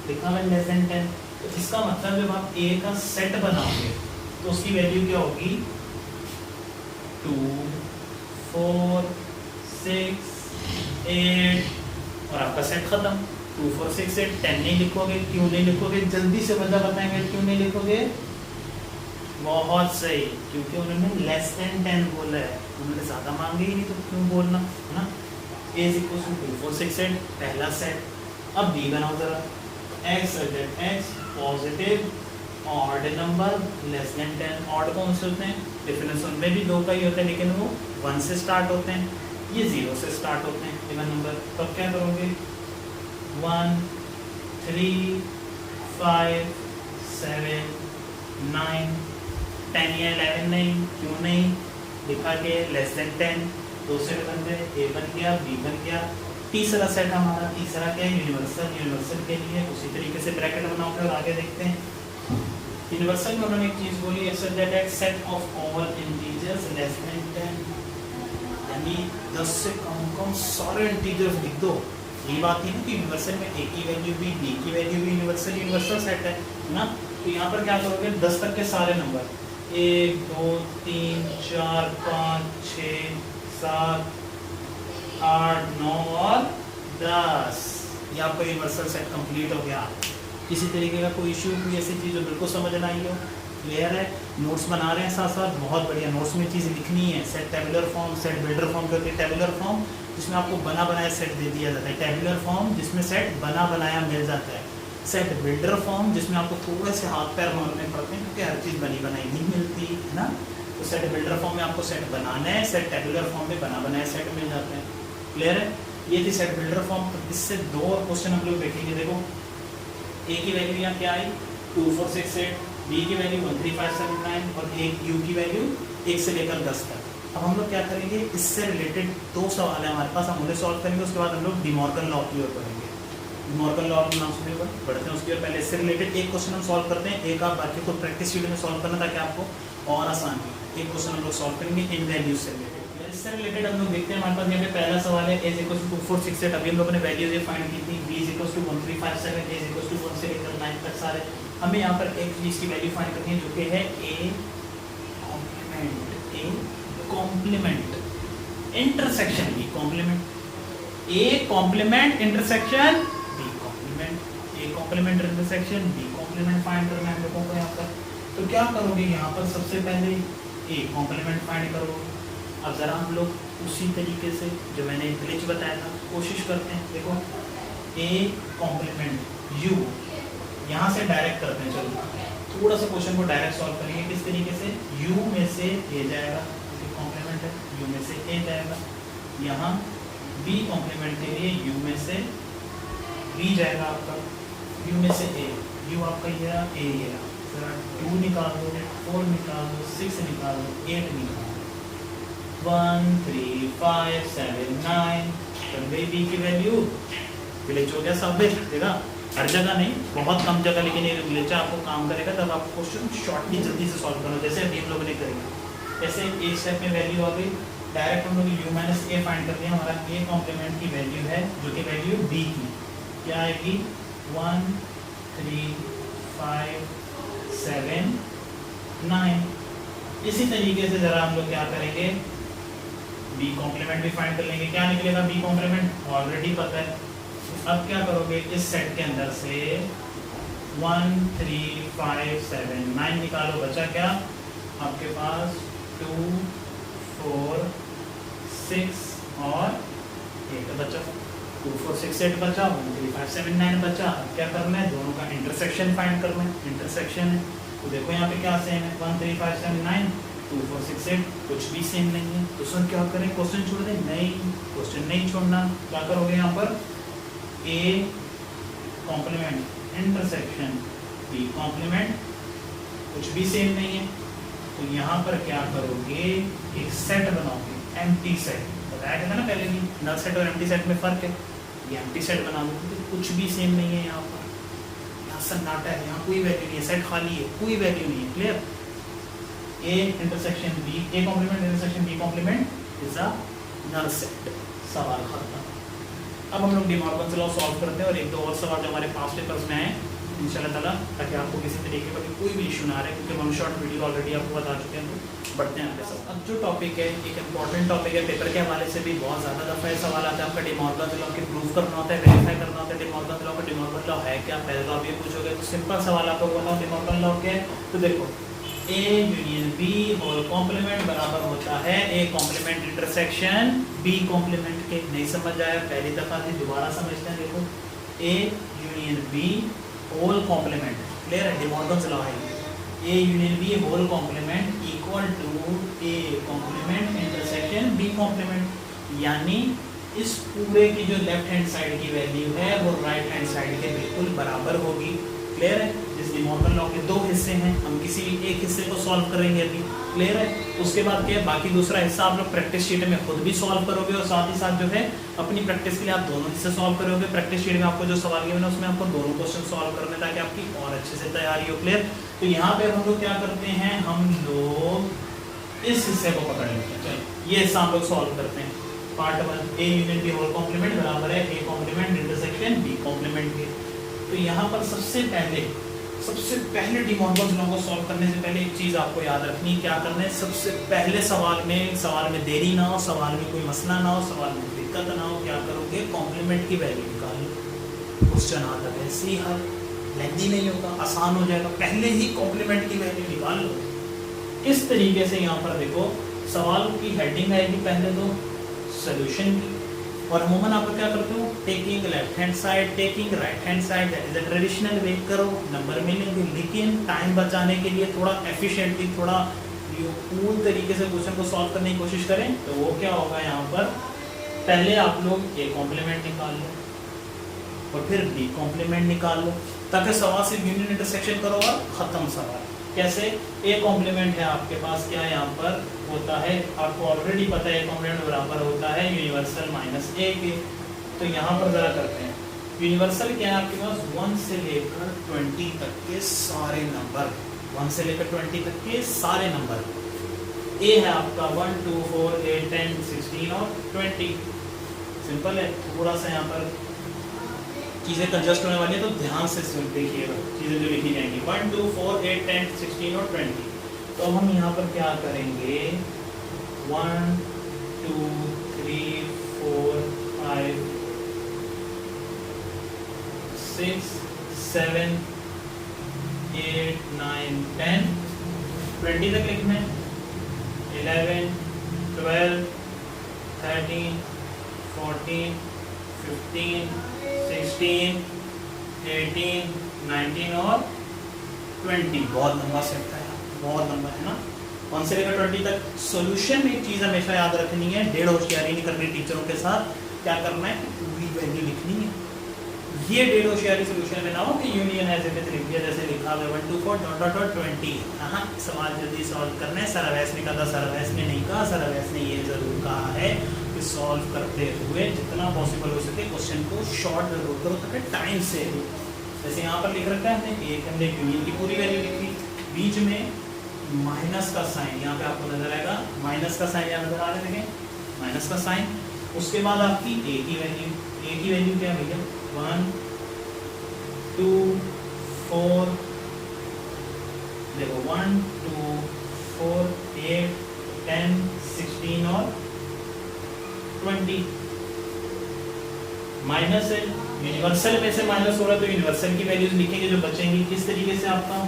लिखा हुआ है लेस देन 10, तो इसका मतलब जब आप ए का सेट बनाओगे तो उसकी वैल्यू क्या होगी? 2 4 6 8, और आपका सेट खत्म। 2 4 6 8 10 नहीं लिखोगे। क्यों नहीं लिखोगे? जल्दी से वजह बताएंगे क्यों नहीं लिखोगे। बहुत सही, क्योंकि उन्होंने लेस देन 10 बोला है, उन्होंने ज़्यादा मांगे ही नहीं, तो क्यों बोलना, है ना? A = 2 4 6 8 पहला सेट। अब B बनाओ जरा, x positive odd number less than 10। Odd कौन से होते हैं? डिफरेंस उनमें भी 2 का ही होता है, लेकिन वो 1 से स्टार्ट होते हैं, ये 0 से स्टार्ट होते हैं इवन नंबर। तब क्या करोगे? 1 3 5 7 9 10 या 11 नहीं। क्यों नहीं लिखा के? लेस देन 10, 2 सेट बन गए, ए बन गया, बी बन गया। तीसरा सेट हमारा, तीसरा क्या है? यूनिवर्सल। यूनिवर्सल के लिए उसी तरीके से ब्रैकेट बनाओगे और आगे देखते हैं। यूनिवर्सल में उन्होंने एक चीज बोली, set of all integers less than 10, यानी 10 से कम सारे इंटीजर्स लिख दो। ये बात है ना कि यूनिवर्सल में ए की वैल्यू भी, बी की वैल्यू भी, यूनिवर्सल सेट है ना? तो यहाँ पर क्या करोगे? 10 तक के सारे नंबर, 1 2 3 4 5 6 7 8 9 और 10। ये आपका यूनिवर्सल सेट कंप्लीट हो गया। किसी तरीके का कोई इश्यू, कोई ऐसी चीज़ जो बिल्कुल समझ ना आई हो? क्लियर है? नोट्स बना रहे हैं साथ साथ, बहुत बढ़िया। नोट्स में चीज़ लिखनी है। Set tabular form, set builder form जो होती है। टेबुलर फॉर्म जिसमें आपको बना बनाया सेट दे दिया जाता है, टेबुलर फॉर्म जिसमें सेट बना बनाया मिल जाता है, सेट बिल्डर फॉर्म जिसमें आपको थोड़े से हाथ पैर मारने पड़ते हैं क्योंकि हर चीज़ बनी बनाई नहीं मिलती है ना। तो सेट बिल्डर फॉर्म में आपको सेट बनाना है, सेट टेबुलर फॉर्म में बना बनाया सेट मिल जाते हैं। क्लियर है? ये थी सेट बिल्डर फॉर्म। तो इससे दो और क्वेश्चन हम लोग देखेंगे। देखो, ए की वैल्यू यहाँ क्या आई 2 4 6 8, बी की वैल्यू 1 3 5 7 9 और एक यू की वैल्यू 1 से लेकर 10 तक। अब हम लोग क्या करेंगे, इससे रिलेटेड दो सवाल है हमारे पास, हम उन्हें सॉल्व करेंगे। उसके बाद हम लोग डिमॉर्गन लॉ की ओर बढ़ेंगे। डिमॉर्गन लॉ के नाम से बढ़ते हैं उसकी ओर। पहले इससे रिलेटेड एक क्वेश्चन हम सॉल्व करते हैं, एक आप बाकी को प्रैक्टिस शीट में सॉल्व करना ताकि आपको और आसान हो। एक क्वेश्चन हम लोग सॉल्व करेंगे इन वैल्यूज से रिलेटेड। इससे रिलेटेड हम लोग देखते हैं, हमारे पास यहाँ पे पहला सवाल है a = 2 4 6 8। अभी हम लोगों ने वैल्यूज ये फाइंड की थी। b = 1 3 5 7, a = 1 से लेकर 9 तक सारे। हमें यहाँ पर एक चीज की वैल्यू फाइंड करनी है जो कि है a complement intersection b complement, a complement intersection b complement, a complement intersection b complement find करना है हम लोगों को यहाँ पर। तो क्या करोगे, यहाँ पर सबसे पहले a कॉम्प्लीमेंट फाइंड करोगे। अब ज़रा हम लोग उसी तरीके से जो मैंने ग्लिच बताया था कोशिश करते हैं। देखो, a कॉम्प्लीमेंट u, यहाँ से डायरेक्ट करते हैं। चलो थोड़ा सा क्वेश्चन को डायरेक्ट सॉल्व करेंगे। किस तरीके से, u में से a जाएगा, कॉम्प्लीमेंट है, u में से a जाएगा। यहाँ b कॉम्प्लीमेंट के लिए u में से b जाएगा आपका, u में से a, u आपका ये रहा, a ये रहा। जरा 2 निकाल दो, 4 निकाल दो, 6 निकाल दो, 8 निकाल दो, 1 3 5 7 9। b की वैल्यू ग्लिच हो गया सब जगह, हर जगह नहीं, बहुत कम जगह, लेकिन ये ग्लिच आपको काम करेगा तब आपको क्वेश्चन शॉर्टली जल्दी से सॉल्व करना। जैसे अभी हम लोगों ने करेंगे, जैसे एक स्टेप में वैल्यू आ गई, डायरेक्ट हम लोग u - a फाइंड करते हैं। हमारा a कॉम्प्लीमेंट की वैल्यू है जो कि वैल्यू b की क्या आएगी 1 3 5 7 9। इसी तरीके से जरा हम लोग क्या करेंगे, b कॉम्प्लीमेंट भी फाइंड कर लेंगे। क्या निकलेगा b कॉम्प्लीमेंट ऑलरेडी पता है। अब क्या करोगे, इस सेट के अंदर से 1 3 5 7 9 निकालो, बचा क्या आपके पास 2 4 6 और 8 बचा। 2 4 6 8 बचा, 1 3 5 7 9 बचा। अब क्या करना है, दोनों का इंटरसेक्शन फाइंड करना है। इंटरसेक्शन है तो देखो यहाँ पे क्या सेम है, 1 3 5 7 9 2 4 6 8, कुछ भी सेम नहीं है। तो सर क्या करें, क्वेश्चन छोड़ दें? नहीं, क्वेश्चन नहीं छोड़ना। क्या करोगे, यहाँ पर a complement intersection b complement, कुछ भी सेम नहीं है। तो यहाँ पर क्या करोगे, एक सेट बनाओगे, एम्प्टी सेट। बताया गया था ना पहले भी, नल सेट और एम्प्टी सेट में फर्क है। ये एम्प्टी सेट बना दो, तो कुछ भी सेम नहीं है। यहाँ पर यहाँ सन्नाटा है, यहाँ कोई वैल्यू नहीं है, सेट खाली है, कोई वैल्यू नहीं है। Clear? a intersection b, a complement intersection b complement is a null set. सवाल खत्म। अब हम लोग डिमॉर्गन लॉ सॉल्व करते हैं और एक दो और सवाल जो हमारे पास पेपर्स में आए इंशाल्लाह ताला, ताकि आपको किसी तरीके का भी कोई भी इशू ना रहे, क्योंकि वन शॉट वीडियो ऑलरेडी आपको बता चुके हैं। तो बढ़ते हैं आगे सब। अब जो टॉपिक है एक इंपॉर्टेंट टॉपिक है, पेपर के हवाले से भी बहुत ज़्यादा दफ़ा ये सवाल आता है। आपका डिमॉर्गन लॉ के प्रूव करना होता है, वेरीफाई करना होता है डिमॉर्गन लॉ का। डिमॉर्गन लॉ है क्या, पहले तो आप ये पूछोगे। तो सिंपल सवाल आपको बोला डिमॉर्गन लॉ क्या है। तो देखो, a union b whole complement बराबर होता है a complement intersection b complement के। नहीं समझ आया, पहली दफा थी, दोबारा समझते हैं। देखो, a union b whole complement, clear है, डिमॉर्गन लॉ है। a union b whole complement equal to a complement intersection b complement, यानी इस पूरे की जो लेफ्ट हैंड साइड की वैल्यू है वो राइट हैंड साइड के बिल्कुल बराबर होगी। क्लियर है? जिस डिमॉर्गन लॉ के दो हिस्से हैं, हम किसी भी एक हिस्से को सॉल्व करेंगे अभी। क्लियर है? उसके बाद क्या है, बाकी दूसरा हिस्सा आप लोग प्रैक्टिस शीट में खुद भी सॉल्व करोगे और साथ ही साथ जो है अपनी प्रैक्टिस के लिए आप दोनों हिस्से सॉल्व करोगे। प्रैक्टिस शीट में आपको जो सवाल गिवन है उसमें आपको दोनों क्वेश्चन सॉल्व करने ताकि आपकी और अच्छे से तैयारी हो। क्लियर? तो यहाँ पे हम लोग क्या करते हैं, हम लोग इस हिस्से को पकड़ लेते हैं। चलो ये हिस्सा हम लोग सॉल्व करते हैं। Part 1, a union b whole complement बराबर है a complement intersection b complement के। तो यहाँ पर सबसे पहले सबसे पहले डी मॉर्गन्स लॉ को सॉल्व करने से पहले एक चीज आपको याद रखनी है, क्या करना है, सबसे पहले सवाल में देरी ना हो, सवाल में कोई मसला ना हो, सवाल में दिक्कत ना हो, क्या करोगे, कॉम्प्लीमेंट की वैल्यू निकाल लो। क्वेश्चन आता है ऐसे ही हल, लेंथी नहीं होगा, आसान हो जाएगा, पहले ही कॉम्प्लीमेंट की वैल्यू निकाल लो। इस तरीके से यहाँ पर देखो सवाल की हेडिंग आएगी पहले तो सोल्यूशन की, और अमूमन आप क्या करते हो, taking left hand side, taking right hand side, that is a traditional way करो, नंबर मिलेंगे। लेकिन टाइम बचाने के लिए थोड़ा एफिशिएंटली, थोड़ा कूल तरीके से क्वेश्चन को सॉल्व करने की कोशिश करें, तो वो क्या होगा, यहाँ पर पहले आप लोग ए कॉम्प्लीमेंट निकाल लो और फिर बी कॉम्प्लीमेंट निकाल लो, ताकि सवाल से यूनियन इंटरसेक्शन करो और खत्म सवाल। कैसे, ए कॉम्प्लीमेंट है आपके पास, क्या यहाँ पर होता है, आपको ऑलरेडी पता है, ए कॉम्प्लीमेंट बराबर होता है यूनिवर्सल माइनस ए के। तो यहाँ पर जरा करते हैं, यूनिवर्सल क्या है आपके पास, 1 से लेकर 20 तक के सारे नंबर, 1 से लेकर 20 तक के सारे नंबर। ए है आपका 1 2 4 8 10 16 और 20। सिंपल है, थोड़ा सा यहाँ पर चीज़ें कंजस्ट होने वाली है, तो ध्यान से देखिएगा चीज़ें जो लिखी जाएंगी, 1 2 4 8 10 16 और 20। तो अब हम यहाँ पर क्या करेंगे, 1 2 3 4 5 6 7 8 9 10 20 तक लिखना है, 11 12 13 14 15 16 18 19 और 20। बहुत लंबा सेट है, बहुत लंबा है ना, 1 से लेकर 20 तक। सॉल्यूशन में एक चीज़ हमेशा याद रखनी है, डेढ़ होशियारी नहीं करनी टीचरों के साथ, क्या करना है, पूरी वैल्यू लिखनी है। ये डेढ़ होशियारी सॉल्यूशन में ना हो कि यूनियन ऐसे में लिख दिया जैसे लिखा हुआ 1 2 4 डॉट डॉट 20। हाँ, सवाल जल्दी सॉल्व करना है। सर अवैस ने कहा, सर अवैस ने नहीं कहा, सर अवैस ने ये जरूर कहा है कि सॉल्व करते हुए जितना पॉसिबल हो सके क्वेश्चन को शॉर्ट जरूर करो ताकि टाइम से हो। जैसे यहाँ पर लिख रखा है हमने यूनियन की पूरी वैल्यू लिखी, बीच में माइनस का साइन, यहाँ पे आपको नजर आएगा माइनस का साइन, यहाँ नजर आ रहा है, देखें माइनस का साइन। उसके बाद आपकी ए की वैल्यू, ए की वैल्यू क्या भैया, 1 2 4, देखो 1 2 4 8 10 16 और 20। माइनस है, यूनिवर्सल में से माइनस हो रहा है तो यूनिवर्सल की वैल्यूज लिखेंगे जो बचेंगी। किस तरीके से, आपका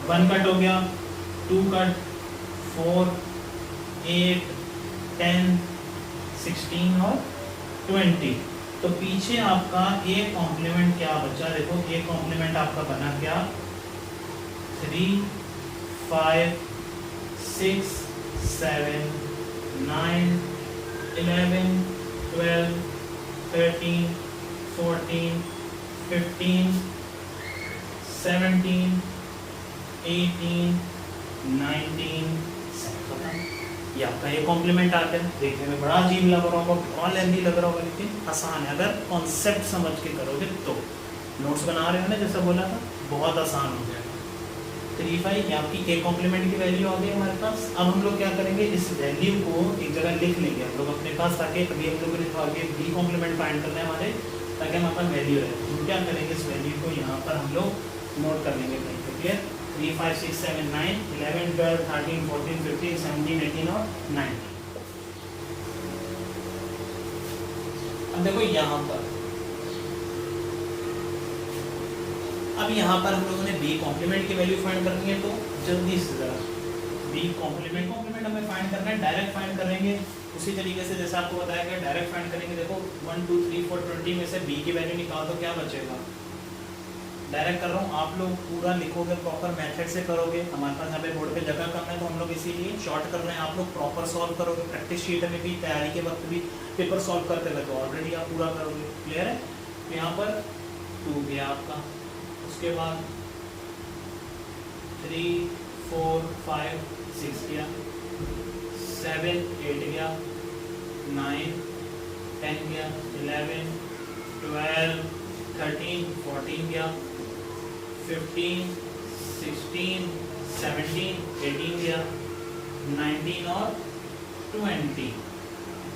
1 कट हो गया, 2 कट, 4 8 10 16 और 20। तो पीछे आपका ए कॉम्प्लीमेंट क्या बचा, देखो ए कॉम्प्लीमेंट आपका बना क्या, 3 5 6 7 9 11 12 13 14 15 17 18 19। ये आपका ये कॉम्प्लीमेंट आता है, देखने में बड़ा अजीब लग रहा होगा, बहुत लेंथी लग रहा होगा, लेकिन आसान है अगर कॉन्सेप्ट समझ के करोगे तो। नोट्स बना रहे हो ना, जैसा बोला था, बहुत आसान हो जाएगा। 3 5 ये आपकी ए कॉम्प्लीमेंट की वैल्यू आ गई हमारे पास। अब हम लोग क्या करेंगे, इस वैल्यू को एक जगह लिख लेंगे हम लोग अपने पास, ताकि कभी हम लोग को आगे बी कॉम्प्लीमेंट फाइंड करना है हमारे, ताकि हमारे पास वैल्यू रहे। हम क्या करेंगे, इस वैल्यू को यहाँ पर हम लोग नोट कर लेंगे कहीं पे, क्लियर। 3 5 6 7 9 11 12 13 14 15 17 18 और 19। अब देखो यहाँ पर, अब यहाँ पर हम लोगों ने बी कॉम्प्लीमेंट की वैल्यू फाइंड करनी है, तो जल्दी से जरा बी कॉम्प्लीमेंट हमें फाइंड करना है, डायरेक्ट फाइंड करेंगे उसी तरीके से जैसे आपको बताया गया, डायरेक्ट फाइंड करेंगे। देखो 1 2 3 4 20 में से बी की वैल्यू निकाल दो, क्या बचेगा। डायरेक्ट कर रहा हूँ, आप लोग पूरा लिखोगे, प्रॉपर मेथड से करोगे। हमारे पास यहाँ पे बोर्ड पे जगह कम है तो हम लोग इसीलिए शॉर्ट कर रहे हैं, आप लोग प्रॉपर सॉल्व करोगे। प्रैक्टिस शीट में भी, तैयारी के वक्त भी पेपर सॉल्व करते हुए तो ऑलरेडी आप पूरा करोगे, क्लियर है। तो यहाँ पर 2 गया आपका, उसके बाद 3 4 5 6 गया, 7 8 गया, 9 10 गया, 11 12 13 14 गया, 15 16 17 18 गया, 19 और 20।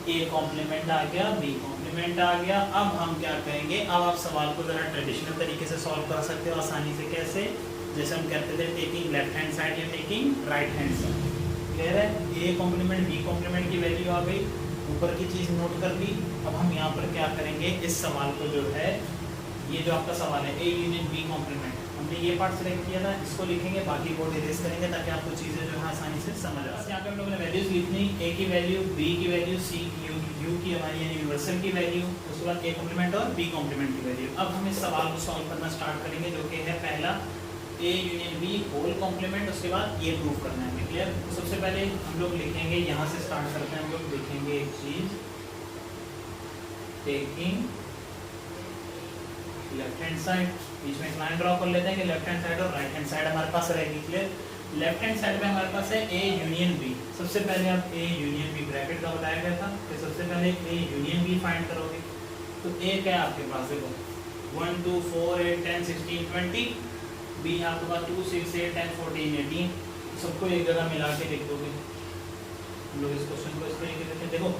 ए कॉम्प्लीमेंट आ गया, बी कॉम्प्लीमेंट कॉम्प्लीमेंट आ गया। अब हम क्या करेंगे, अब आप सवाल को ज़रा ट्रेडिशनल तरीके से सॉल्व कर सकते हो आसानी से। कैसे? जैसे हम कहते थे टेकिंग लेफ्ट हैंड साइड या taking right hand side. Clear है? ए कॉम्प्लीमेंट बी कॉम्प्लीमेंट की वैल्यू आ गई, ऊपर की चीज़ नोट कर ली। अब हम यहाँ पर क्या करेंगे, इस सवाल को जो है, ये जो आपका सवाल है ए यूनियन बी कॉम्प्लीमेंट, हमने ये पार्ट सेलेक्ट किया था, इसको लिखेंगे, बाकी बोर्ड इरेज करेंगे ताकि आपको चीज़ें जो है आसानी से समझ आ जाए। यहाँ पे हम लोगों ने वैल्यूज लिखनी, ए की वैल्यू, बी की वैल्यू, सी की, यू की हमारी यानी यूनिवर्सल की वैल्यू, उसके बाद ए कॉम्प्लीमेंट और बी कॉम्प्लीमेंट की वैल्यू। अब हम इस सवाल को सॉल्व करना स्टार्ट करेंगे, जो कि है पहला A union B whole complement. उसके बाद ये प्रूव करना है। क्लियर? तो सबसे पहले हम लोग लिखेंगे, यहाँ से स्टार्ट करते हैं, हम लोग लिखेंगे एक चीज़, टेकिंग लेफ्ट हैंड साइड, बीच में एक लाइन ड्रॉ कर लेते हैं कि लेफ्ट हैंड साइड और राइट हैंड साइड हमारे पास रहेगी। क्लियर? लेफ्ट हैंड साइड में हमारे पास है ए यूनियन बी। सबसे पहले आप ए यूनियन बी ब्रैकेट का बताया गया था कि सबसे पहले ए यूनियन बी फाइंड करोगे। तो ए क्या है आपके पास, देखो 1 2 4 8 10 16 20, बी आपके पास 2 6 8 10 14 18, सबको एक जगह मिला के लिख दोगे। हम लोग इस क्वेश्चन को इस तरीके से, देखो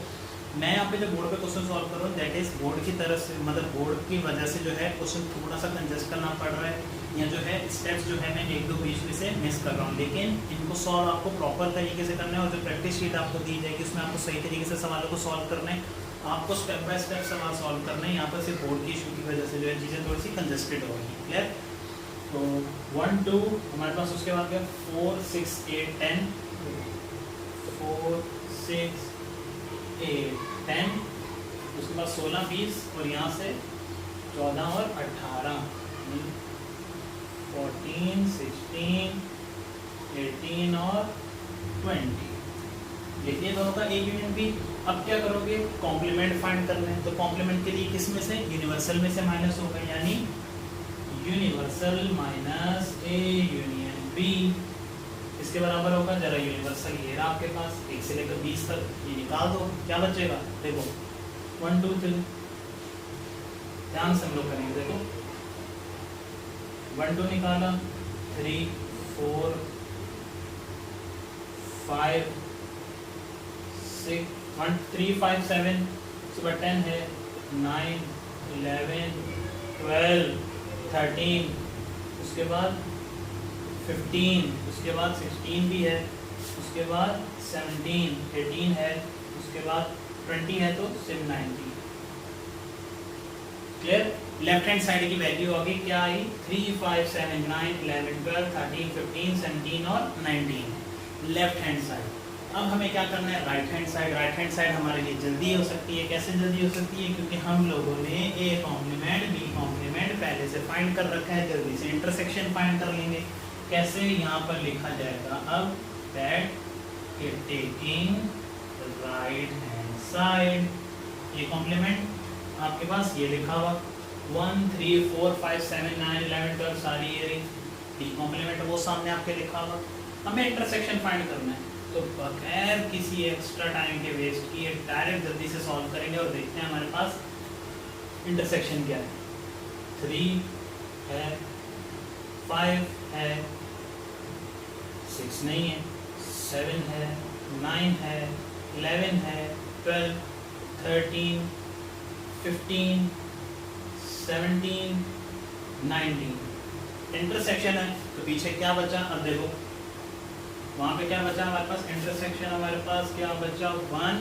मैं यहाँ पे जो बोर्ड पे क्वेश्चन सॉल्व कर रहा हूँ, दैट इज बोर्ड की तरफ से, मतलब बोर्ड की वजह से जो है क्वेश्चन थोड़ा सा कंजेस्ट करना पड़ रहा है, या जो है स्टेप्स जो है मैं एक दो बीच में से मिस कर रहा हूँ, लेकिन इनको सॉल्व आपको प्रॉपर तरीके से करना है। और जो प्रैक्टिस शीट आपको दी जाएगी उसमें आपको सही तरीके से सवालों को सॉल्व करना है, आपको स्टेप बाय स्टेप सवाल सॉल्व करना है। यहाँ पर सिर्फ बोर्ड की इशू की वजह से जो है चीज़ें थोड़ी सी कंजेस्टेड होगी। क्लियर? तो 1 2 हमारे पास, उसके बाद 4 6 8 10, 4 6 8 10, उसके बाद 16 20 और यहाँ से 14 और 18, 14 16 18 और 20, देखिए दोनों का ए यूनियन बी। अब क्या करोगे, कॉम्प्लीमेंट फाइंड करना है। तो कॉम्प्लीमेंट के लिए किस में से, यूनिवर्सल में से माइनस होगा, यानी universal minus A union B इसके बराबर होगा। जरा यूनिवर्सल ये रहा आपके पास, 1 से लेकर 20 तक, ये निकाल दो, क्या बचेगा, देखो 1 2 3, ध्यान से हम लोग करेंगे। देखो 1 2 निकाला, 3 4 5 6 1 3 5 7, सुबह 10 है, 9 11 12 13, उसके बाद 15, उसके बाद 16 भी है, उसके बाद 17 18 है, उसके बाद 20 है, तो सिर्फ 19। क्लियर? लेफ्ट हैंड साइड की वैल्यू आ गई, क्या आई, 3 5 7 9 11 12 13 15 17 और 19 लेफ्ट हैंड साइड। अब हमें क्या करना है, right hand side. Right hand side हमारे लिए जल्दी हो सकती है। कैसे जल्दी हो सकती है? क्योंकि हम लोगों ने ए कॉम्प्लीमेंट बी कॉम्प्लीमेंट पहले से फाइंड कर रखा है, जल्दी से इंटरसेक्शन फाइंड कर लेंगे। कैसे? यहाँ पर लिखा जाएगा अब that taking right hand side, ये कॉम्प्लीमेंट आपके पास ये लिखा हुआ 1 3 4 5 7 9 11 12 सारी ये रही, डी कॉम्प्लीमेंट वो सामने आपके लिखा हुआ। हमें इंटरसेक्शन फाइंड करना है, तो बगैर किसी एक्स्ट्रा टाइम के वेस्ट किए डायरेक्ट जल्दी से सॉल्व करेंगे और देखते हैं हमारे पास इंटरसेक्शन क्या है। 3 है, 5 है, 6 नहीं है, 7 है, 9 है, 11 है, 12 13 15 17 19 इंटरसेक्शन है। तो पीछे क्या बचा, अब देखो वहाँ पे क्या बचा हमारे पास, इंटरसेक्शन हमारे पास क्या बचा, 1।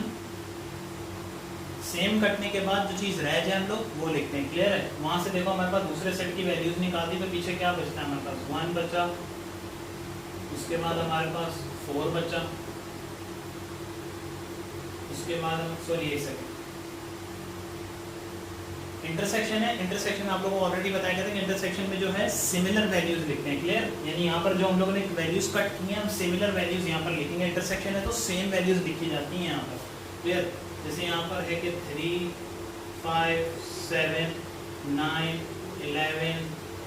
सेम कटने के बाद जो चीज़ रह जाए हम लोग वो लिखते हैं। क्लियर है? वहाँ से देखो हमारे पास दूसरे सेट की वैल्यूज निकाल दी, तो पीछे क्या बचता है हमारे पास, 1 बचा, उसके बाद हमारे पास 4 बचा, उसके बाद सॉरी एक सेकंड, इंटरसेक्शन है। इंटरसेक्शन आप लोगों को ऑलरेडी बताया गया था कि इंटरसेक्शन में जो है सिमिलर वैल्यूज लिखते हैं। क्लियर? यानी यहाँ पर जो हम लोगों ने वैल्यूज कट की हैं, हम सिमिलर वैल्यूज यहाँ पर लिखेंगे। इंटरसेक्शन है तो सेम वैल्यूज लिखी जाती हैं यहाँ पर। क्लियर? जैसे यहाँ पर है कि 3 5 7 9 11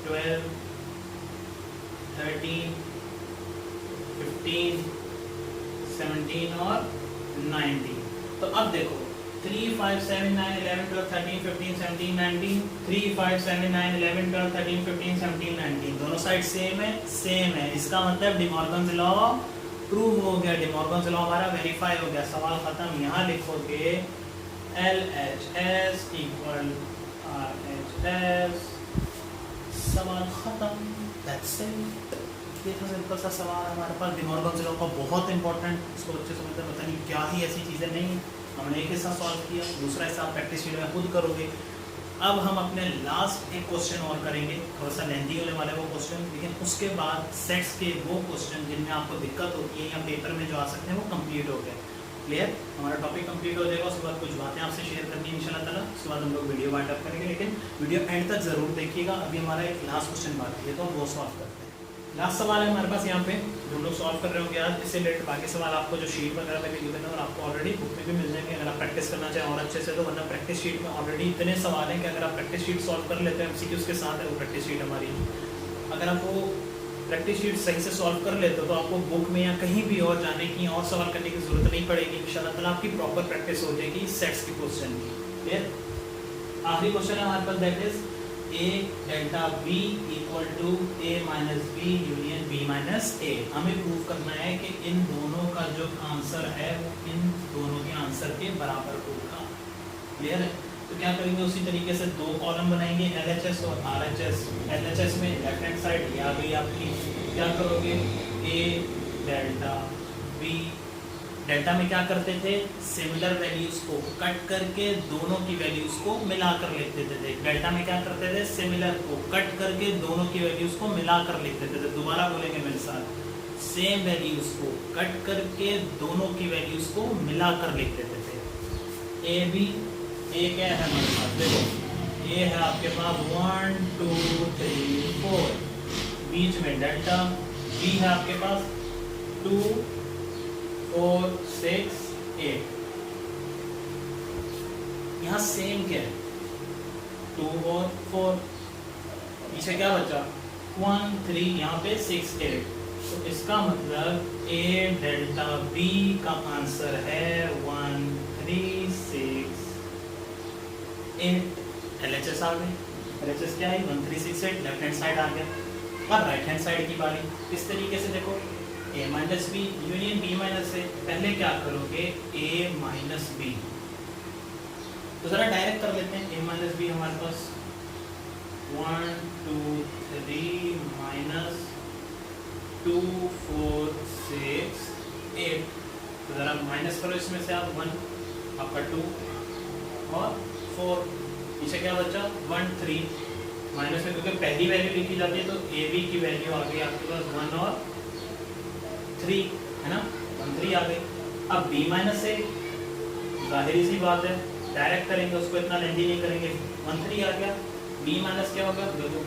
12 13 15 17 और 19। तो अब देखो 3 5 7 9 11 12 13 15 17 19, 3 5 7 9 11 12 13 15 17 19, दोनों साइड सेम है, सेम है। इसका मतलब डिमॉर्गन्स लॉ प्रूव हो गया, डिमॉर्गन्स लॉ हमारा वेरीफाई हो गया। सवाल खत्म। यहाँ लिखोगे LHS इक्वल RHS, सवाल खत्म। That's it। ये था सिंपल सा सवाल हमारे पास डिमॉर्गन्स लॉ का, बहुत इंपॉर्टेंट। इसको बच्चे समझते हैं, पता नहीं क्या ही ऐसी चीज़ें नहीं, हमने एक हिस्सा सॉल्व किया, दूसरा हिस्सा आप प्रैक्टिस शीट में खुद करोगे। अब हम अपने लास्ट एक क्वेश्चन और करेंगे, थोड़ा सा लेंथी होने वाला है वो क्वेश्चन, लेकिन उसके बाद सेट्स के वो क्वेश्चन जिनमें आपको दिक्कत होती है या पेपर में जो आ सकते हैं वो कंप्लीट हो गए। क्लियर? हमारा टॉपिक कंप्लीट हो जाएगा, उसके बाद कुछ बातें आपसे शेयर करनी है इंशाल्लाह ताला, उसके बाद हम लोग वीडियो वाइंड अप करेंगे, लेकिन वीडियो एंड तक जरूर देखिएगा। अभी हमारा एक लास्ट क्वेश्चन बाकी है तो हम वो सॉल्व करते हैं। लास्ट सवाल है हमारे पास यहाँ पे जो हम लोग सॉल्व कर रहे होंगे आज। इससे रिलेटेड बाकी सवाल आपको जो शीट वगैरह पे भी लिखे हैं और आपको ऑलरेडी बुक में भी मिल जाएंगे, अगर आप प्रैक्टिस करना चाहें और अच्छे से तो, वरना प्रैक्टिस शीट में ऑलरेडी इतने सवाल हैं कि अगर आप प्रैक्टिस शीट सॉल्व कर लेते हैं, एमसीक्यूज के साथ है वो प्रैक्टिस शीट हमारी, अगर आप वो प्रैक्टिस शीट सही से सॉल्व कर लेते हो तो आपको बुक में या कहीं भी और जाने की और सवाल करने की जरूरत नहीं पड़ेगी। इंशाल्लाह ताला आपकी प्रॉपर प्रैक्टिस हो जाएगी सेट्स की क्वेश्चन की। क्लियर? आखिरी क्वेश्चन है हमारे पास, that is A delta B equal to A minus B union B minus A। हमें प्रूव करना है कि इन दोनों का जो आंसर है वो इन दोनों के आंसर के बराबर होगा। क्लियर है? तो क्या करेंगे, उसी तरीके से दो कॉलम बनाएंगे, LHS और RHS। LHS में लेफ्ट हैंड साइड ये आ गई आपकी, क्या करोगे, A डेल्टा B। डेल्टा में क्या करते थे, सिमिलर वैल्यूज को कट करके दोनों की वैल्यूज को मिलाकर लिख देते थे। डेल्टा में क्या करते थे, सिमिलर को कट करके दोनों की वैल्यूज को मिलाकर लिख देते थे। दोबारा बोलेंगे मेरे साथ, सेम वैल्यूज को कट करके दोनों की वैल्यूज को मिलाकर लिख देते थे। ए बी, ए क्या है हमारे पास, देखो ए है आपके पास 1 2 3 4, बीच में डेल्टा, बी है आपके पास 2 4 6 8। यहाँ सेम क्या है, 2 और 4, पीछे क्या बचा 1 3, यहाँ पे 6 8। तो इसका मतलब A डेल्टा B का आंसर है 1 3 6 8। LHS आ गई, LHS क्या है 1 3 6 8, लेफ्ट हैंड साइड आ गया। और राइट हैंड साइड की बारी, इस तरीके से देखो A minus B union B minus A। पहले क्या करोगे, A माइनस बी, तो जरा डायरेक्ट कर लेते हैं। A माइनस बी हमारे पास 1 2 3 माइनस 2 4 6 8। तो जरा माइनस करो इसमें से आप 1, आपका 2 और 4, पीछे क्या बचा 1 3। माइनस में क्योंकि पहली वैल्यू लिखी जाती है तो ए बी की वैल्यू आ गई आपके पास 1 और 3, है ना, 1 3 आ गई। अब B माइनस A, जाहिर सी बात है डायरेक्ट करेंगे, उसको इतना लेंदी नहीं करेंगे। 1 3 आ गया, B माइनस क्या होगा, देखो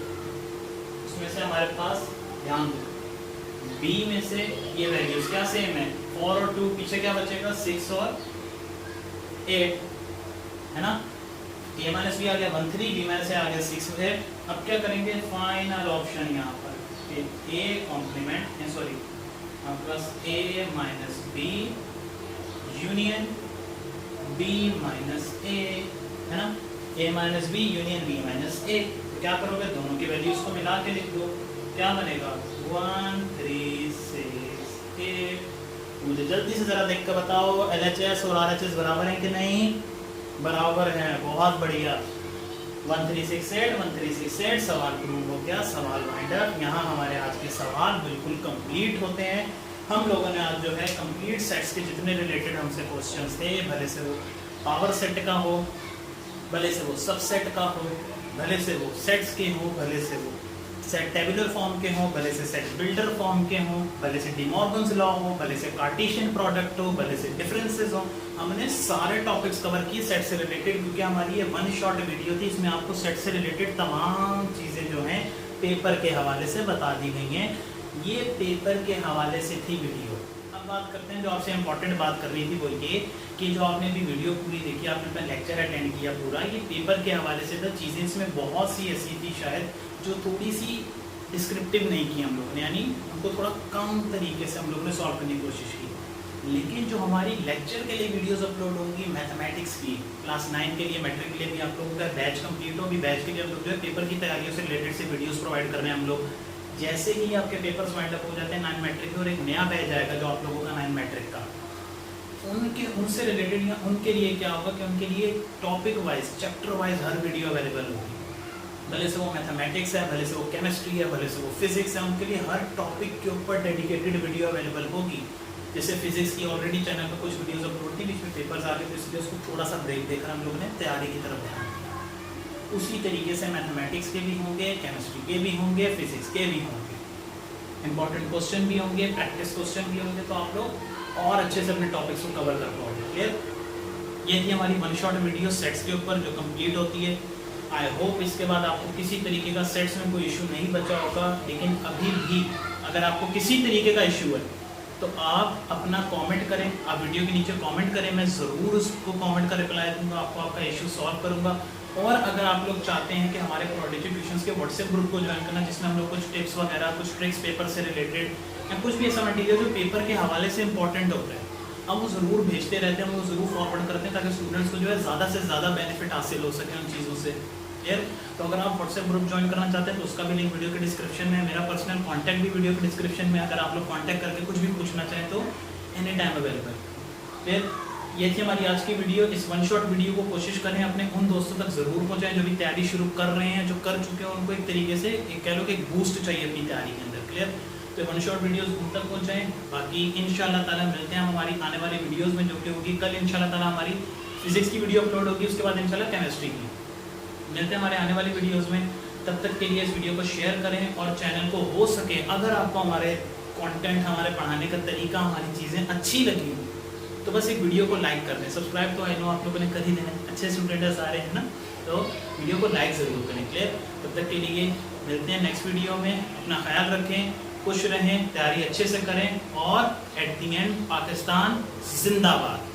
उसमें से हमारे पास ध्यान दो B में से ये वैल्यूज क्या सेम है, 4 और 2, पीछे क्या बचेगा 6 और 8, है ना। A माइनस B आ गया 1 3, B माइनस A आ गया 6 8। अब क्या करेंगे, फाइनल ऑप्शन यहाँ पर A complement, sorry plus A minus B union B minus A, है ना, A minus B union B minus A। तो क्या करोगे, दोनों की वैल्यूज को मिला के लिख दो, क्या बनेगा 1 3 6 8। मुझे जल्दी से जरा देख कर बताओ LHS और RHS बराबर हैं कि नहीं, बराबर हैं, बहुत बढ़िया। 1 3 6 8 1 3 6 8, सवाल प्रूव हो गया, सवाल वाइंड अप। यहाँ हमारे आज के सवाल बिल्कुल कंप्लीट होते हैं। हम लोगों ने आज जो है कंप्लीट सेट्स के जितने रिलेटेड हमसे क्वेश्चंस थे, भले से वो पावर सेट का हो, भले से वो सबसेट का हो, भले से वो सेट्स के हो, भले से वो सेट टेबुलर फॉर्म के हो, भले से सेट बिल्डर फॉर्म के हो, भले से डिमॉर्गन्स लॉ हो, भले से कार्टेशियन प्रोडक्ट हो, भले से डिफरेंसेस हो, हमने सारे टॉपिक्स कवर किए सेट से रिलेटेड, क्योंकि हमारी ये वन शॉट वीडियो थी। इसमें आपको सेट से रिलेटेड तमाम चीज़ें जो हैं पेपर के हवाले से बता दी गई हैं। ये पेपर के हवाले से थी वीडियो। अब बात करते हैं, जो आपसे इंपॉर्टेंट बात कर रही थी वो ये कि जो आपने भी वीडियो पूरी देखी, आपने अपना लेक्चर अटेंड किया पूरा, ये पेपर के हवाले से था। चीज़ें इसमें बहुत सी ऐसी थी शायद जो थोड़ी सी डिस्क्रिप्टिव नहीं की हम लोगों ने, यानी उनको थोड़ा कम तरीके से हम लोगों ने सॉल्व करने की कोशिश की। लेकिन जो हमारी लेक्चर के लिए वीडियोस अपलोड होंगी मैथमेटिक्स की, क्लास 9 के लिए, मैट्रिक के लिए भी आप लोगों का बैच कंप्लीट हो, भी बैच के लिए हम लोग जो है पेपर की तैयारियों से रिलेटेड से वीडियोस प्रोवाइड कर रहे हैं हम लोग। जैसे ही आपके पेपर्स वाइंड अप हो जाते हैं 9 मैट्रिक में, और एक नया बैच आएगा जो आप लोगों का 9 मैट्रिक का, उनसे रिलेटेड या उनके लिए क्या होगा कि उनके लिए टॉपिक वाइज, चैप्टर वाइज हर वीडियो अवेलेबल होगी। भले से वो मैथमेटिक्स है, भले से वो केमिस्ट्री है, भले से वो फिजिक्स है, उनके लिए हर टॉपिक के ऊपर डेडिकेटेड वीडियो अवेलेबल होगी। जैसे फिजिक्स की ऑलरेडी चैनल पर कुछ वीडियोस अपलोड थी, बीच में पेपर्स आ गए थे, इसलिए उसको थोड़ा सा ब्रेक देकर हम लोगों ने तैयारी की तरफ ध्यान दिया। उसी तरीके से मैथमेटिक्स के भी होंगे, केमिस्ट्री के भी होंगे, फिजिक्स के भी होंगे, इंपॉर्टेंट क्वेश्चन भी होंगे, प्रैक्टिस क्वेश्चन भी होंगे, तो आप लोग और अच्छे से अपने टॉपिक्स को कवर कर पाओगे। क्लियर? ये थी हमारी वन शॉट वीडियो सेट्स के ऊपर जो कंप्लीट होती है। आई होप इसके बाद आपको किसी तरीके का सेट्स में कोई इशू नहीं बचा होगा, लेकिन अभी भी अगर आपको किसी तरीके का इशू है तो आप अपना कमेंट करें, आप वीडियो के नीचे कमेंट करें, मैं ज़रूर उसको कमेंट का रिप्लाई दूंगा, आपको आपका इशू सॉल्व करूंगा। और अगर आप लोग चाहते हैं कि हमारे प्रोडिजी ट्यूशंस के व्हाट्सएप ग्रुप को ज्वाइन करना, जिसमें हम लोग कुछ टिप्स वगैरह, कुछ ट्रिक्स पेपर से रिलेटेड या कुछ भी ऐसा मटीरियल जो पेपर के हवाले से इंपॉर्टेंट होता है, हम वो ज़रूर भेजते रहते हैं, हम वो ज़रूर फॉरवर्ड करते हैं, ताकि स्टूडेंट्स को जो है ज़्यादा से ज़्यादा बेनिफिट हासिल हो सके उन चीज़ों से। क्लियर? तो अगर आप व्हाट्सएप ग्रुप ज्वाइन करना चाहते हैं तो उसका भी लिंक वीडियो के डिस्क्रिप्शन में है, मेरा पर्सनल कॉन्टैक्ट भी वीडियो के डिस्क्रिप्शन में, अगर आप लोग कॉन्टैक्ट करके कुछ भी पूछना चाहें तो एनी टाइम अवेलेबल। फिर ये थी हमारी आज की वीडियो। इस वन शॉट वीडियो को कोशिश करें अपने उन दोस्तों तक ज़रूर पहुँचाएं जो भी तैयारी शुरू कर रहे हैं, जो कर चुके हैं, उनको एक तरीके से कह लो कि एक बूस्ट चाहिए अपनी तैयारी के अंदर। क्लियर? तो वन शॉट वीडियोस उन तक पहुँचाएँ। बाकी इंशाल्लाह ताला मिलते हैं हमारी आने वाली वीडियोज़ में, जो कि होगी कल इंशाल्लाह ताला हमारी फिजिक्स की वीडियो अपलोड होगी, उसके बाद इंशाल्लाह केमिस्ट्री की। मिलते हैं हमारे आने वाली वीडियोस में। तब तक के लिए इस वीडियो को शेयर करें और चैनल को हो सके, अगर आपको हमारे कंटेंट, हमारे पढ़ाने का तरीका, हमारी चीज़ें अच्छी लगी तो बस एक वीडियो को लाइक कर दें। सब्सक्राइब तो आई नो आप लोगों ने कर ही देना, अच्छे स्टूडेंट है सारे, है ना, तो वीडियो को लाइक ज़रूर करें। क्लियर? तब तक के लिए मिलते हैं नेक्स्ट वीडियो में। अपना ख्याल रखें, खुश रहें, तैयारी अच्छे से करें और एट द एंड पाकिस्तान जिंदाबाद।